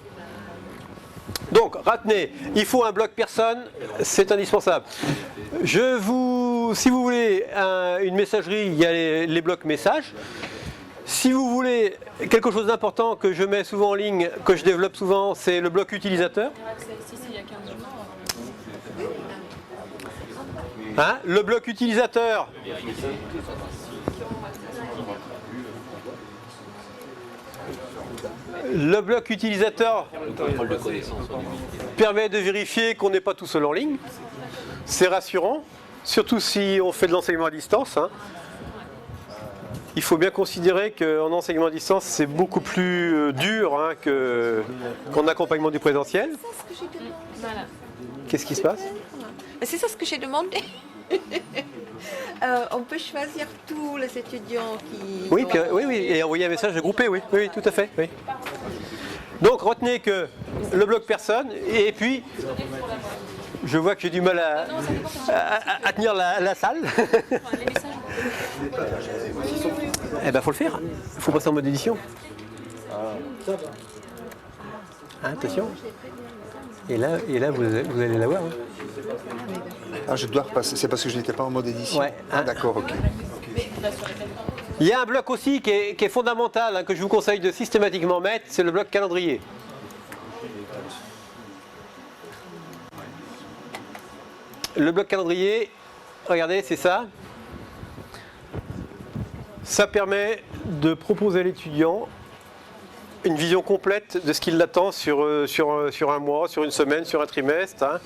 Donc, retenez, il faut un bloc personne, c'est indispensable. Si vous voulez une messagerie, il y a les blocs messages. Si vous voulez quelque chose d'important que je mets souvent en ligne, que je développe souvent, c'est le bloc utilisateur. Hein, le bloc utilisateur. Le bloc utilisateur permet de vérifier qu'on n'est pas tout seul en ligne. C'est rassurant, surtout si on fait de l'enseignement à distance. Hein. Il faut bien considérer qu'en enseignement à distance, c'est beaucoup plus dur hein, qu'en accompagnement du présentiel. Qu'est-ce qui se passe? C'est ça ce que j'ai demandé. On peut choisir tous les étudiants qui... Oui, et envoyer un message groupé, oui, tout à fait. Oui. Donc retenez que le bloc personne, et puis, je vois que j'ai du mal à tenir la salle. Eh ben, faut le faire. Il faut passer en mode édition. Attention. Et là vous allez la voir. Hein. Ah, je dois repasser. C'est parce que je n'étais pas en mode édition. Ouais. Ah, d'accord, ok. Il y a un bloc aussi qui est fondamental, hein, que je vous conseille de systématiquement mettre, c'est le bloc calendrier. Le bloc calendrier, regardez, c'est ça. Ça permet de proposer à l'étudiant une vision complète de ce qui l'attend sur un mois, sur une semaine, sur un trimestre. Hein.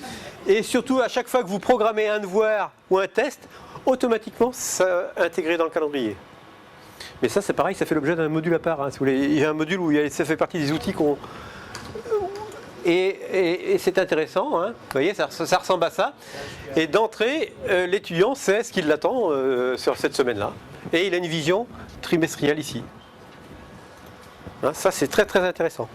Et surtout, à chaque fois que vous programmez un devoir ou un test, automatiquement, ça intégré dans le calendrier. Mais ça, c'est pareil, ça fait l'objet d'un module à part. Hein, si vous voulez. Il y a un module où ça fait partie des outils qu'on... Et c'est intéressant, hein. Vous voyez, ça ressemble à ça. Et d'entrée, l'étudiant sait ce qui l'attend sur cette semaine-là. Et il a une vision trimestrielle ici. Hein, ça, c'est très très intéressant.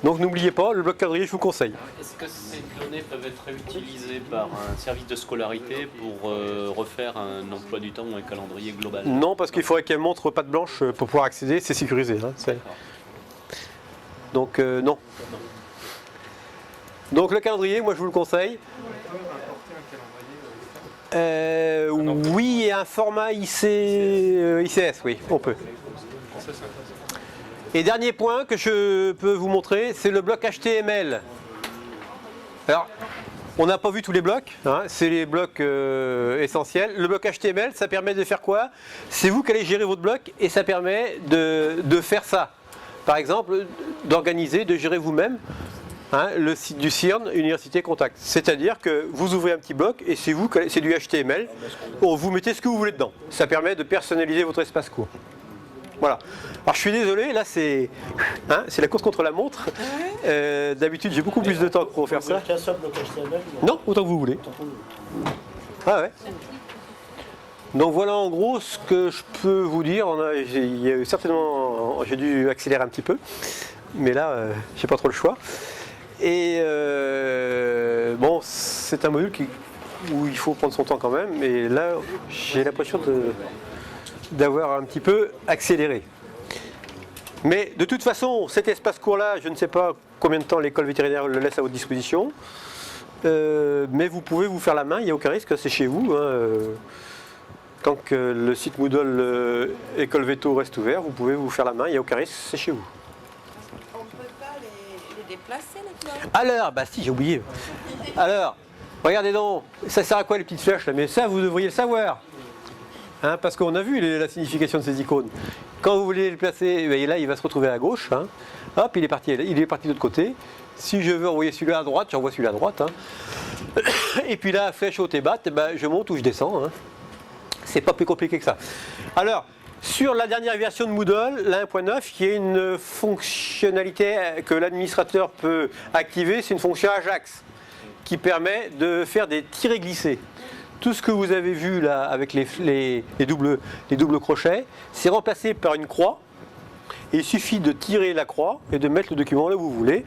Donc n'oubliez pas, le bloc calendrier, je vous conseille. Est-ce que ces données peuvent être réutilisées par un service de scolarité pour refaire un emploi du temps ou un calendrier global? Non, parce qu'il faudrait qu'elle montre patte blanche pour pouvoir accéder, c'est sécurisé. Hein, donc non. Donc le calendrier, moi je vous le conseille. Oui, et un format ICS, oui, on peut. Et dernier point que je peux vous montrer, c'est le bloc HTML. Alors, on n'a pas vu tous les blocs, hein, c'est les blocs essentiels. Le bloc HTML, ça permet de faire quoi? C'est vous qui allez gérer votre bloc et ça permet de faire ça. Par exemple, d'organiser, de gérer vous-même hein, le site du CIRN, Université Contact. C'est-à-dire que vous ouvrez un petit bloc et c'est du HTML. Bon, vous mettez ce que vous voulez dedans. Ça permet de personnaliser votre espace cours. Voilà. Alors je suis désolé, là c'est la course contre la montre. D'habitude j'ai beaucoup plus de temps pour faire ça. Non, autant que vous voulez. Ah ouais. Donc voilà en gros ce que je peux vous dire. Il y a certainement, j'ai dû accélérer un petit peu, mais là j'ai pas trop le choix. Et bon, c'est un module où il faut prendre son temps quand même. Et là j'ai l'impression d'avoir un petit peu accéléré. Mais de toute façon, cet espace court-là, je ne sais pas combien de temps l'école vétérinaire le laisse à votre disposition, mais vous pouvez vous faire la main, il n'y a aucun risque, c'est chez vous. Hein, tant que le site Moodle École Veto reste ouvert, vous pouvez vous faire la main, il n'y a aucun risque, c'est chez vous. On ne peut pas les déplacer, les blocs? Alors, bah si, j'ai oublié. Alors, regardez donc, ça sert à quoi les petites flèches là? Mais ça, vous devriez le savoir. Hein, parce qu'on a vu la signification de ces icônes. Quand vous voulez le placer, là il va se retrouver à gauche. Hein. Hop, il est parti de l'autre côté. Si je veux envoyer celui-là à droite, j'envoie celui-là à droite. Hein. Et puis là, flèche haute et batte, je monte ou je descends. Hein. C'est pas plus compliqué que ça. Alors, sur la dernière version de Moodle, la 1.9, il y a une fonctionnalité que l'administrateur peut activer, c'est une fonction Ajax qui permet de faire des tirés glissés. Tout ce que vous avez vu là avec les doubles crochets, c'est remplacé par une croix. Et il suffit de tirer la croix et de mettre le document là où vous voulez.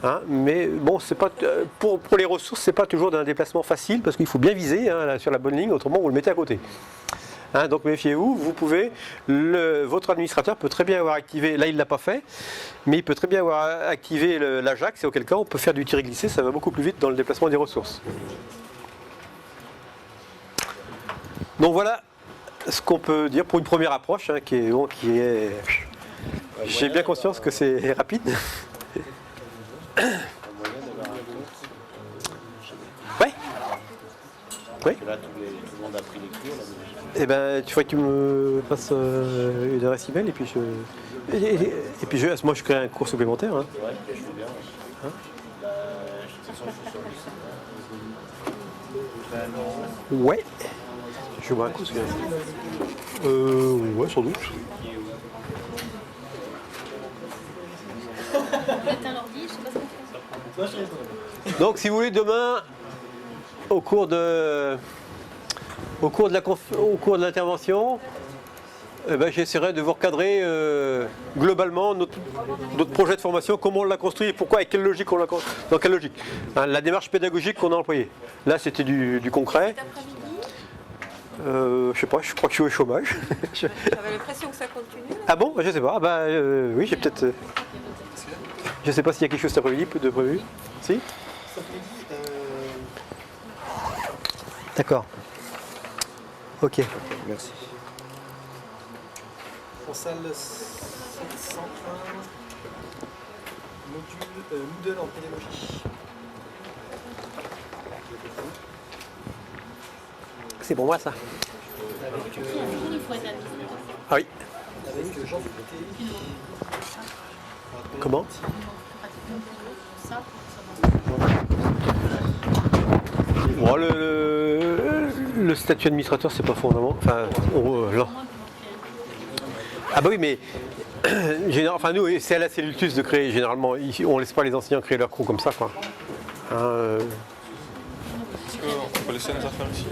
Hein, mais bon, c'est pas, pour les ressources, c'est pas toujours d'un déplacement facile parce qu'il faut bien viser hein, là, sur la bonne ligne, autrement vous le mettez à côté. Hein, donc méfiez-vous, vous pouvez, votre administrateur peut très bien avoir activé, là il ne l'a pas fait, mais il peut très bien avoir activé l'Ajax et auquel cas on peut faire du tiré glissé, ça va beaucoup plus vite dans le déplacement des ressources. Donc voilà ce qu'on peut dire pour une première approche, hein, qui est j'ai bien conscience que c'est rapide. Ouais. Oui. Là, tout le monde a pris les cours. Eh ben, tu ferais que tu me passes une adresse email et puis moi je crée un cours supplémentaire. Hein. Ouais, je veux bien. Hein ouais. Je vais boire un coup. Ouais, sans doute. Donc si vous voulez demain au cours de l'intervention, j'essaierai de vous recadrer globalement notre projet de formation, comment on l'a construit et pourquoi et quelle logique on l'a construit. Dans quelle logique hein, la démarche pédagogique qu'on a employée. Là c'était du concret. Je sais pas, je crois que je suis au chômage. J'avais l'impression que ça continue. Ah bon? Je sais pas. Oui, j'ai peut-être. Je sais pas s'il y a quelque chose cet après-midi de prévu. Si? D'accord. Ok. Merci. En salle 701, module Moodle en pédagogie. C'est pour moi ça. Ah oui. Comment? Bon, le statut administrateur, c'est pas fondamental. Enfin, là. Ah bah oui, mais enfin nous, c'est à la Cellultus de créer généralement. On laisse pas les enseignants créer leur crew comme ça, quoi. On peut laisser nos affaires ici.